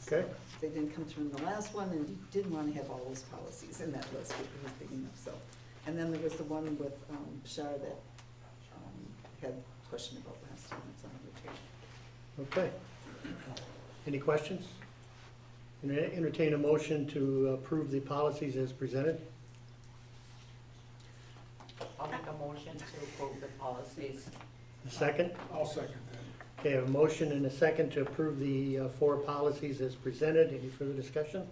S5: Okay.
S6: They didn't come through in the last one, and you didn't want to have all those policies in that list, it was big enough, so. And then there was the one with Shar that had a question about last time, it's on the table.
S5: Okay. Any questions? Entertain a motion to approve the policies as presented.
S14: I'll make a motion to approve the policies.
S5: A second?
S2: I'll second that.
S5: Okay, a motion and a second to approve the 4 policies as presented. Any further discussion?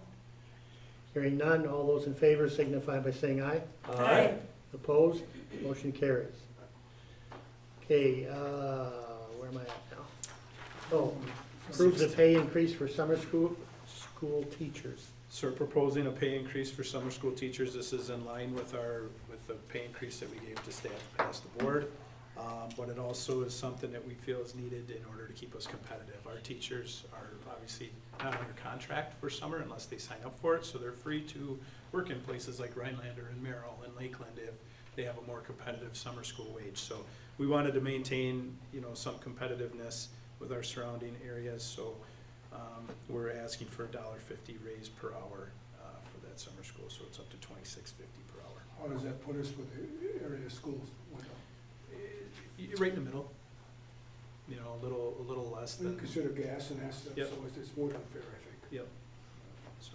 S5: Hearing none, all those in favor signify by saying aye.
S8: Aye.
S5: Opposed? Motion carries. Okay, where am I at now? Oh, approve the pay increase for summer school teachers.
S4: So we're proposing a pay increase for summer school teachers. This is in line with the pay increase that we gave to staff across the board. But it also is something that we feel is needed in order to keep us competitive. Our teachers are obviously not under contract for summer unless they sign up for it, so they're free to work in places like Rhinelander and Merrill and Lakeland if they have a more competitive summer school wage. So we wanted to maintain, some competitiveness with our surrounding areas, so we're asking for a $1.50 raise per hour for that summer school, so it's up to $26.50 per hour.
S2: How does that put us with the area schools?
S4: Right in the middle, a little less
S2: We
S4: than.
S2: consider gas and that stuff,
S4: Yep.
S2: so it's more than fair, I think.
S4: Yep. So,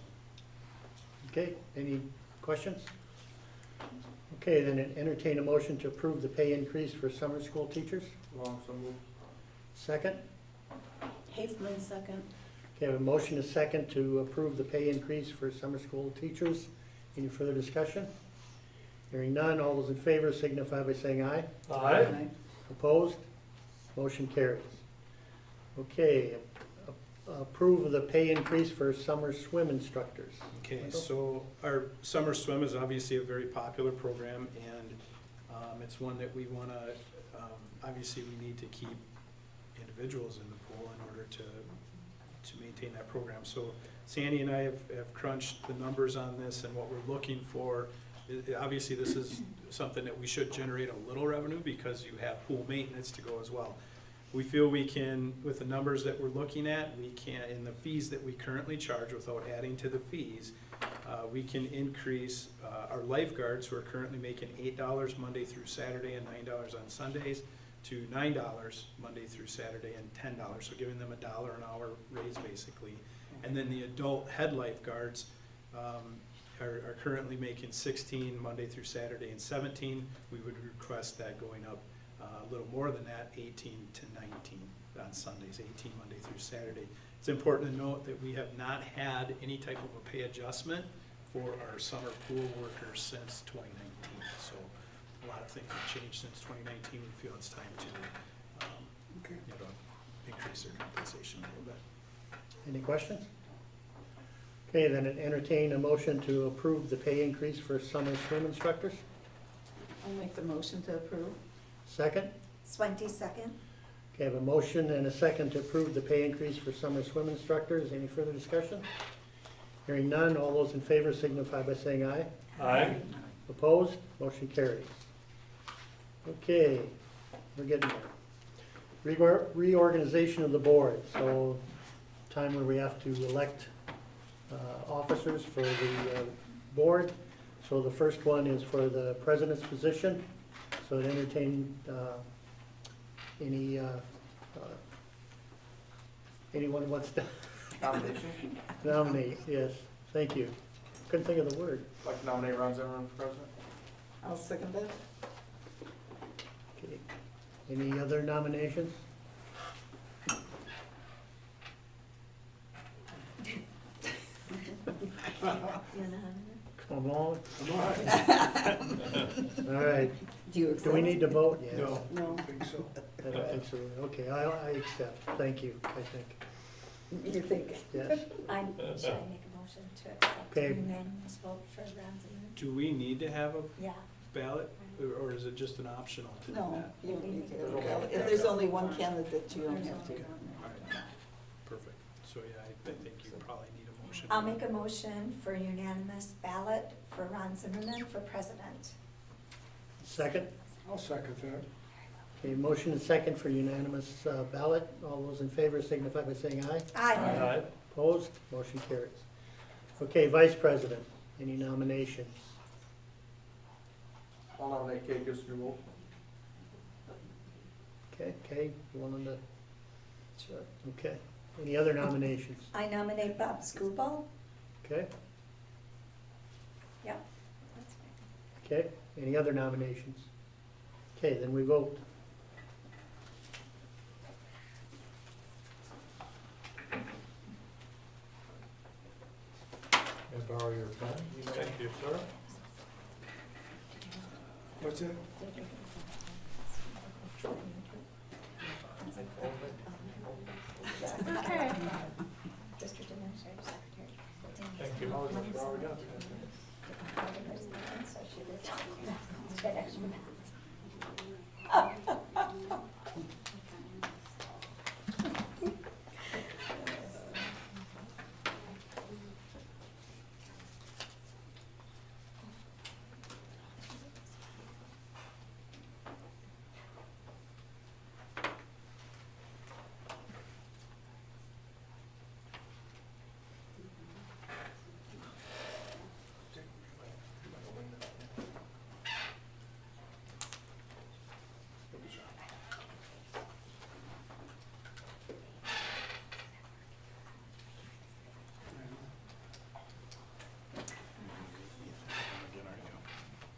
S5: Okay, any questions? Okay, then entertain a motion to approve the pay increase for summer school teachers.
S8: Long, so move.
S5: Second?
S3: Haveman, second.
S5: Okay, I have a motion and a second to approve the pay increase for summer school teachers. Any further discussion? Hearing none, all those in favor signify by saying aye.
S8: Aye.
S5: Opposed? Motion carries. Okay, approve of the pay increase for summer swim instructors.
S4: okay, so our summer swim is obviously a very popular program, and it's one that we want to, obviously we need to keep individuals in the pool in order to maintain that program. So Sandy and I have crunched the numbers on this, and what we're looking for, obviously this is something that we should generate a little revenue because you have pool maintenance to go as well. We feel we can, with the numbers that we're looking at, we can, in the fees that we currently charge without adding to the fees, we can increase our lifeguards, who are currently making $8 Monday through Saturday and $9 on Sundays, to $9 Monday through Saturday and $10, so giving them $1 an hour raise basically. And then the adult head lifeguards are currently making $16 Monday through Saturday and $17. We would request that going up a little more than that, $18 to $19 on Sundays, $18 Monday through Saturday. It's important to note that we have not had any type of a pay adjustment for our summer pool workers since 2019. So a lot of things have changed since 2019. We feel it's time to increase their compensation a little bit.
S5: Any questions? Okay, then entertain a motion to approve the pay increase for summer swim instructors.
S6: I'll make the motion to approve.
S5: Second?
S3: Swente, second.
S5: Okay, I have a motion and a second to approve the pay increase for summer swim instructors. Any further discussion? Hearing none, all those in favor signify by saying aye.
S8: Aye.
S5: Opposed? Motion carries. Okay, we're getting there. Reorganization of the board, so time where we have to elect officers for the board. So the first one is for the president's position. So to entertain anyone who wants to
S8: Nomination?
S5: nominate, yes, thank you. Couldn't think of the word.
S8: Like to nominate Ron Zimmerman for president?
S6: I'll second that.
S5: Okay. Any other nominations? Come on. All right,
S6: Do you accept?
S5: do we need to vote? Yes.
S2: No, I
S6: No.
S2: don't think so.
S5: I don't think so. Okay, I accept. Thank you, I think.
S6: You think?
S5: Yes.
S3: Should I make a motion to accept
S5: Okay.
S3: unanimous vote for Ron Zimmerman?
S4: Do we need to have a
S3: Yeah.
S4: ballot, or is it just an optional to do
S6: No,
S4: that?
S6: you don't need to have a ballot. If there's only one candidate, you don't have to.
S4: Perfect. So, yeah, I think you probably need a motion.
S3: I'll make a motion for unanimous ballot for Ron Zimmerman for president.
S5: Second?
S2: I'll second that.
S5: Okay, motion and second for unanimous ballot. All those in favor signify by saying aye.
S3: Aye.
S5: Opposed? Motion carries. Okay, vice president, any nominations?
S8: I'll nominate Kay Kissinger-Wolf.
S5: Okay, Kay, you wanted to,
S6: Sure.
S5: okay. Any other nominations?
S3: I nominate Bob Scuball.
S5: Okay,
S3: Yep.
S5: okay. Any other nominations? Okay, then we vote.
S2: And borrow your pen.
S8: Thank you, sir.
S2: What's it?
S7: Okay.
S3: District Administrative Secretary.
S8: Thank you. Always have to borrow again.
S3: So she did. She got extra minutes.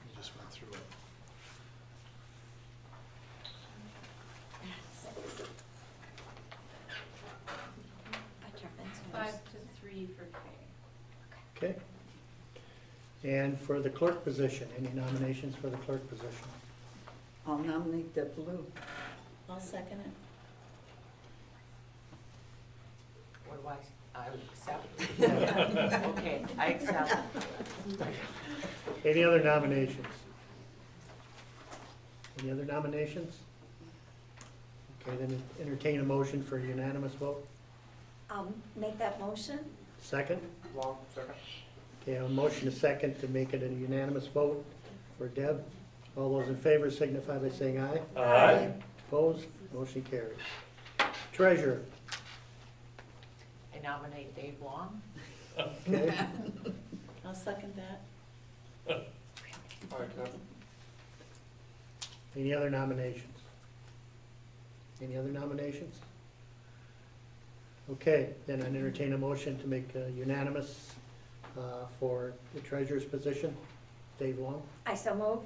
S4: You just went through it.
S3: But your fence was-
S7: 5-3 for Kay.
S5: Okay. And for the clerk position, any nominations for the clerk position?
S6: I'll nominate Deb Blue.
S3: I'll second it.
S14: What do I accept? Okay, I accept.
S5: Any other nominations? Any other nominations? Okay, then entertain a motion for a unanimous vote.
S3: I'll make that motion.
S5: Second?
S8: Long, second.
S5: Okay, a motion is second to make it a unanimous vote for Deb. All those in favor signify by saying aye.
S3: Aye.
S5: Opposed? Motion carries. Treasurer.
S14: I nominate Dave Long.
S5: Okay.
S3: I'll second that.
S8: All right, Deb.
S5: Any other nominations? Any other nominations? Okay, then I entertain a motion to make unanimous for the treasurer's position. Dave Long,
S3: I so move.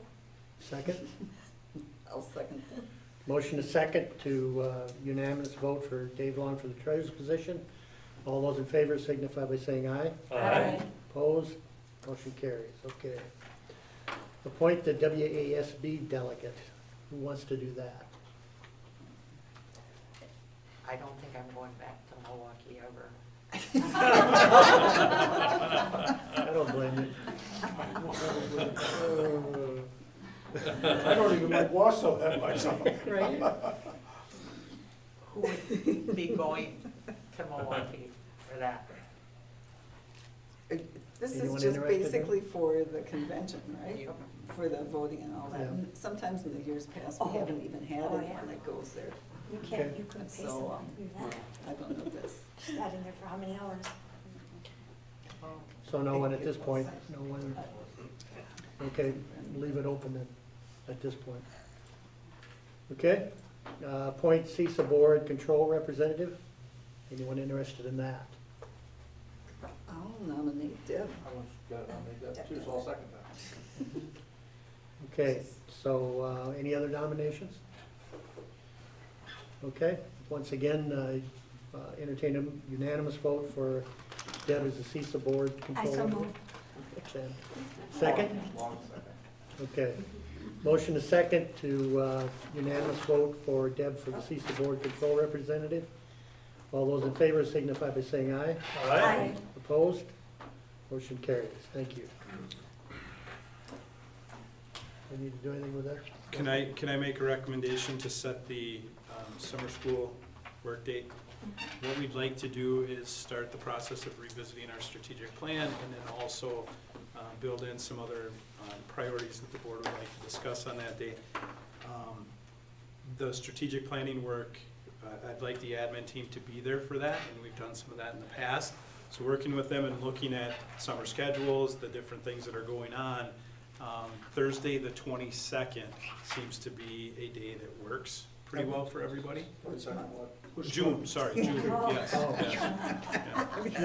S5: second.
S6: I'll second that.
S5: Motion is second to unanimous vote for Dave Long for the treasurer's position. All those in favor signify by saying aye.
S3: Aye.
S5: Opposed? Motion carries. Okay. Appoint the WASB delegate. Who wants to do that?
S14: I don't think I'm going back to Milwaukee ever.
S5: I don't blame you.
S2: I don't even like Wausau that much.
S6: Right?
S14: Who would be going to Milwaukee for that?
S6: This
S5: Anyone
S6: is just
S5: interested in it?
S6: basically for the convention, right?
S14: Yep.
S6: For the voting and all that.
S5: Yeah.
S6: And sometimes in the years past,
S3: Oh.
S6: we haven't even had
S3: Oh,
S6: anyone
S3: yeah.
S6: that goes there.
S3: You can't,
S5: Okay.
S3: you couldn't pay
S6: So,
S3: someone to do that.
S6: I don't know this.
S3: Sat in there for how many hours?
S5: So no one at this point, no one, okay, leave it open then, at this point. Okay, appoint CISA board control representative. Anyone interested in that?
S6: I'll nominate Deb.
S8: I want to make that too, so I'll second that.
S5: Okay, so, any other nominations? Okay, once again, entertain a unanimous vote for Deb as the CISA board
S3: I
S5: control.
S3: so move.
S5: Okay. Second?
S8: Long second.
S5: Okay. Motion is second to unanimous vote for Deb for the CISA board control representative. All those in favor signify by saying aye.
S3: Aye.
S5: Opposed? Motion carries. Thank you. I need to do anything with that?
S4: Can I make a recommendation to set the summer school work date? What we'd like to do is start the process of revisiting our strategic plan and then also build in some other priorities that the board would like to discuss on that day. The strategic planning work, I'd like the admin team to be there for that, and we've done some of that in the past. So working with them and looking at summer schedules, the different things that are going on, Thursday the 22nd seems to be a day that works pretty well for everybody. June, sorry, June, yes.
S5: Oh.
S4: Yeah.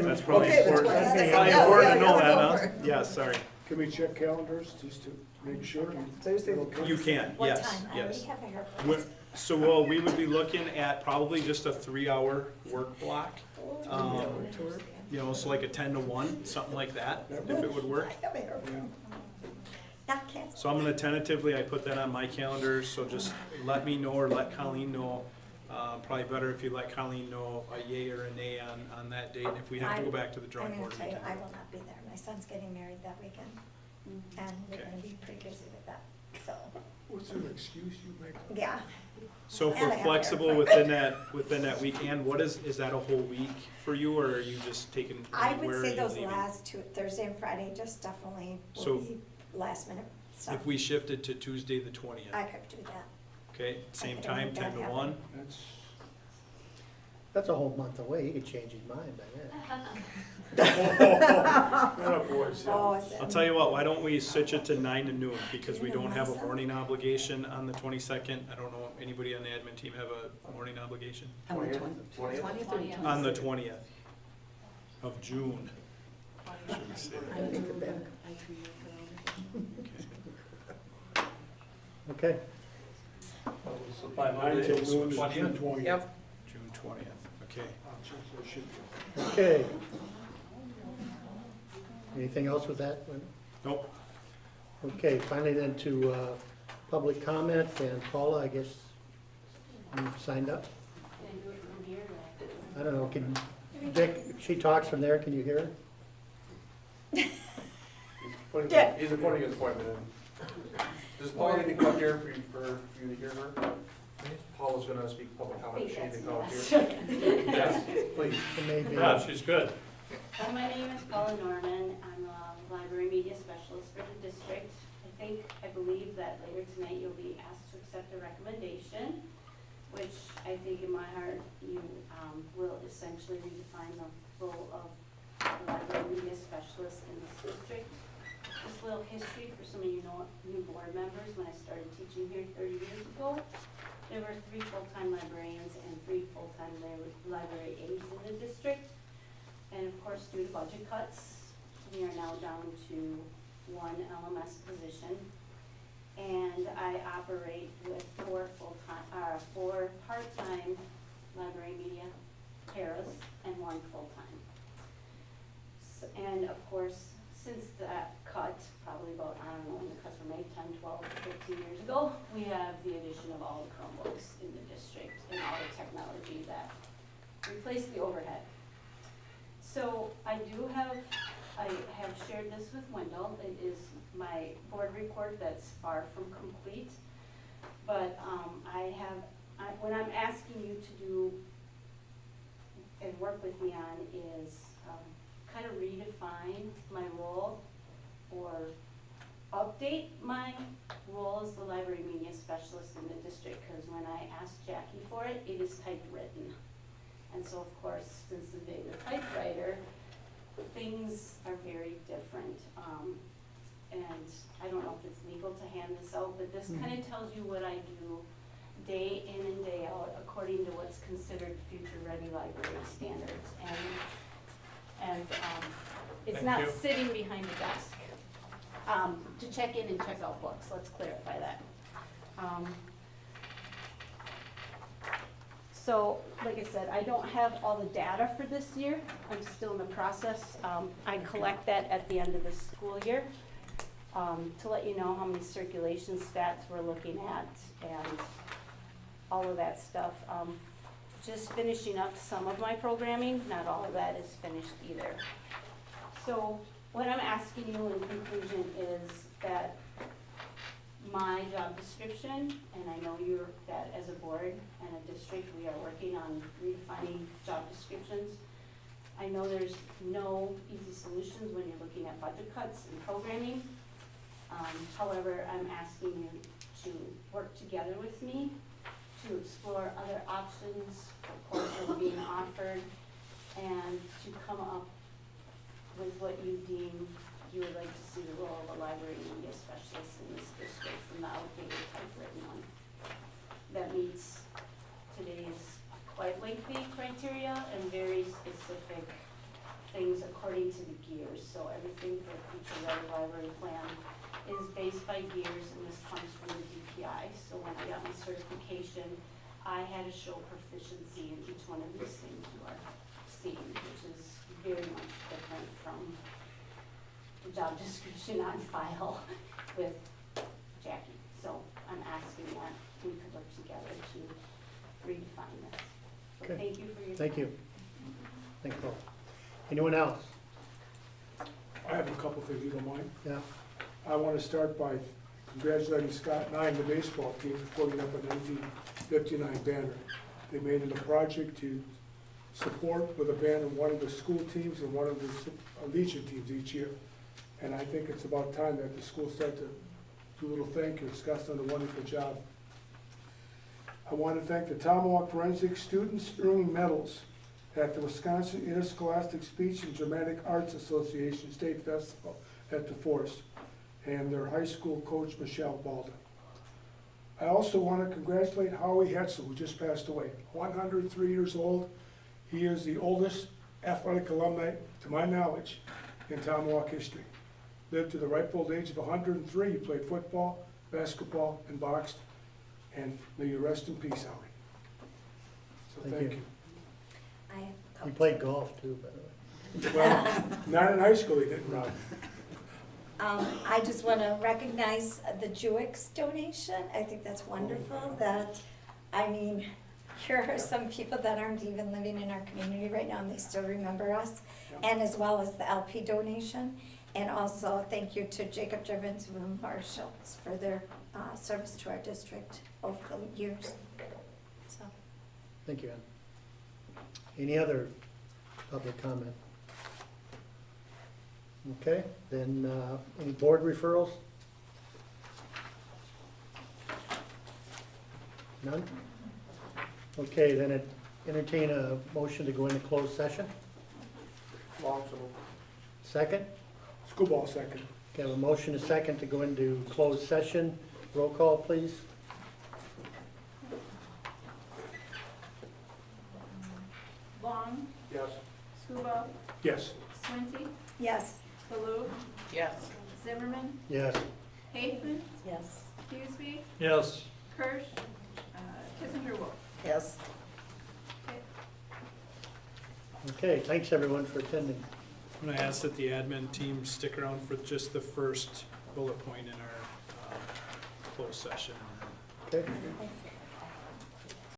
S4: That's probably
S6: Okay, the
S4: important,
S6: 22nd.
S4: probably
S6: Yeah,
S4: important
S6: yeah,
S4: to know
S6: yeah,
S4: that,
S6: go
S4: huh?
S6: for it.
S4: Yeah, sorry.
S2: Can we check calendars just to make sure?
S6: Thursday.
S2: Okay.
S4: You can,
S3: What
S4: yes,
S3: time? I already
S4: yes.
S3: have a haircut.
S4: So, well, we would be looking at probably just a 3-hour work block. You know, so like a 10 to 1, something like that, if it would work.
S3: I have a haircut. That can't.
S4: So I'm gonna tentatively, I put that on my calendar, so just let me know or let Colleen know. Probably better if you let Colleen know a yay or a nay on that date, and if we have to go back to the drawing
S3: I'm
S4: board.
S3: gonna
S4: we
S3: tell you,
S4: can.
S3: I will not be there. My son's getting married that weekend, and we're
S4: Okay.
S3: gonna be pretty busy with that, so,
S2: What's an excuse you make?
S3: yeah.
S4: So if
S3: And I
S4: we're
S3: have
S4: flexible
S3: airplane.
S4: within that week, and what is that a whole week for you, or are you just taking,
S3: I
S4: where
S3: would
S4: are
S3: say
S4: you
S3: those
S4: leaving?
S3: last two, Thursday and Friday, just definitely
S4: So-
S3: will be last minute stuff.
S4: If we shifted to Tuesday the 20th,
S3: I could do that.
S4: okay, same
S3: could
S4: time,
S3: make
S4: 10
S3: that
S4: to
S3: happen.
S4: 1?
S5: That's a whole month away. He could change his mind by then.
S2: Oh, boys, yeah.
S3: Oh, is it?
S4: I'll tell you what, why don't we switch it to 9 to noon, because we don't have a morning obligation on the 22nd. I don't know, anybody on the admin team have a morning obligation?
S6: On the
S8: 20th?
S6: 20th or
S7: 20th.
S4: On the 20th of June. Should we say?
S6: I take it back.
S5: Okay,
S8: So 5
S2: 9 till
S8: days,
S2: noon is
S8: 20th?
S2: June 20th.
S8: Yep.
S4: June 20th, okay.
S2: There should be.
S5: okay. Anything else with that?
S4: Nope.
S5: Okay, finally then to public comment, and Paula, I guess you signed up?
S13: Can I do it from here or?
S5: I don't know, can, Dick, if she talks from there, can you hear her?
S8: He's putting his appointment in. Does Paula need to come here for you to hear her? Paula's gonna speak public comment, she needs to come here. Yes, please.
S5: It may be-
S8: Yeah, she's good.
S13: Hi, my name is Paula Norman. I'm a library media specialist for the district. I believe that later tonight you'll be asked to accept a recommendation, which I think in my heart you will essentially redefine the role of the library media specialist in this district. Just a little history for some of you new board members. When I started teaching here 30 years ago, there were 3 full-time librarians and 3 full-time library aides in the district. And of course, due to budget cuts, we are now down to 1 LMS position. And I operate with 4 part-time library media paras and 1 full-time. And of course, since that cut, probably about, I don't know, when the cuts were made, 10, 12, 15 years ago, we have the addition of all the Chromebooks in the district and all the technology that replaced the overhead. So I have shared this with Wendell. It is my board report that's far from complete. But what I'm asking you to do and work with me on is kind of redefine my role or update my role as the library media specialist in the district, because when I asked Jackie for it, it is typewritten. And so of course, since the day of the typewriter, things are very different. And I don't know if it's legal to hand this out, but this kind of tells you what I do day in and day out according to what's considered future-ready library standards. And it's
S2: Thank
S13: not
S2: you.
S13: sitting behind a desk to check in and check out books. Let's clarify that. So, like I said, I don't have all the data for this year. I'm still in the process. I collect that at the end of the school year to let you know how many circulation stats we're looking at and all of that stuff. Just finishing up some of my programming, not all of that is finished either. So what I'm asking you in conclusion is that my job description, and I know you're, that as a board and a district, we are working on redefining job descriptions. I know there's no easy solutions when you're looking at budget cuts and programming. However, I'm asking you to work together with me to explore other options for courses being offered and to come up with what you deem you would like to see the role of a library media specialist in this district from the outdated typewritten one that meets today's quite lengthy criteria and very specific things according to the gears. So everything for a future ready library plan is based by gears, and this comes from the DPI. So when I got my certification, I had to show proficiency in each one of these things you are seeing, which is very much different from the job description on file with Jackie. So I'm asking that we could work together to redefine this. So
S5: Okay.
S13: thank you for your
S5: Thank you. Thank you, Paul. Anyone else?
S2: I have a couple things, you don't mind?
S5: Yeah,
S2: I want to start by congratulating Scott and I and the baseball team for putting up a 1959 banner. They made it a project to support with a banner one of the school teams and one of the Legion teams each year. And I think it's about time that the schools start to do a little thank you. Scott's done a wonderful job. I want to thank the Tomahawk Forensic students earning medals at the Wisconsin Interscholastic Speech and Dramatic Arts Association State Festival at the Forest, and their high school coach, Michelle Balda. I also want to congratulate Howie Hetzel, who just passed away, 103 years old. He is the oldest athletic alumni, to my knowledge, in Tomahawk history. Lived to the ripe old age of 103. He played football, basketball, and boxed. And may you rest in peace, Howie. So
S5: Thank
S2: thank
S5: you.
S2: you.
S3: I have a couple.
S5: he played golf too, by the way.
S2: Well, not in high school, he didn't, Rob.
S3: I just want to recognize the Jewix donation. I think that's wonderful that, I mean, here are some people that aren't even living in our community right now and they still remember us. And as well as the LP donation. And also thank you to Jacob Drivens and Laura Schultz for their service to our district over the years. So.
S5: Thank you, Ann. Any other public comment? Okay, then, any board referrals? None? Okay, then entertain a motion to go into closed session.
S8: Long, so
S5: Second?
S2: School ball second.
S5: Okay, I have a motion, a second to go into closed session. Roll call, please.
S10: Long,
S8: yes.
S10: Scuba,
S2: Yes.
S10: Swinty,
S3: Yes.
S10: Baloo,
S14: Yes.
S10: Zimmerman,
S5: Yes.
S10: Haefman,
S3: Yes.
S10: Hughesby,
S4: Yes.
S10: Kirsch, Kissinger Wolf.
S6: Yes.
S5: Okay, thanks everyone for attending.
S4: I'm gonna ask that the admin team stick around for just the first bullet point in our closed session.
S5: Okay?
S3: I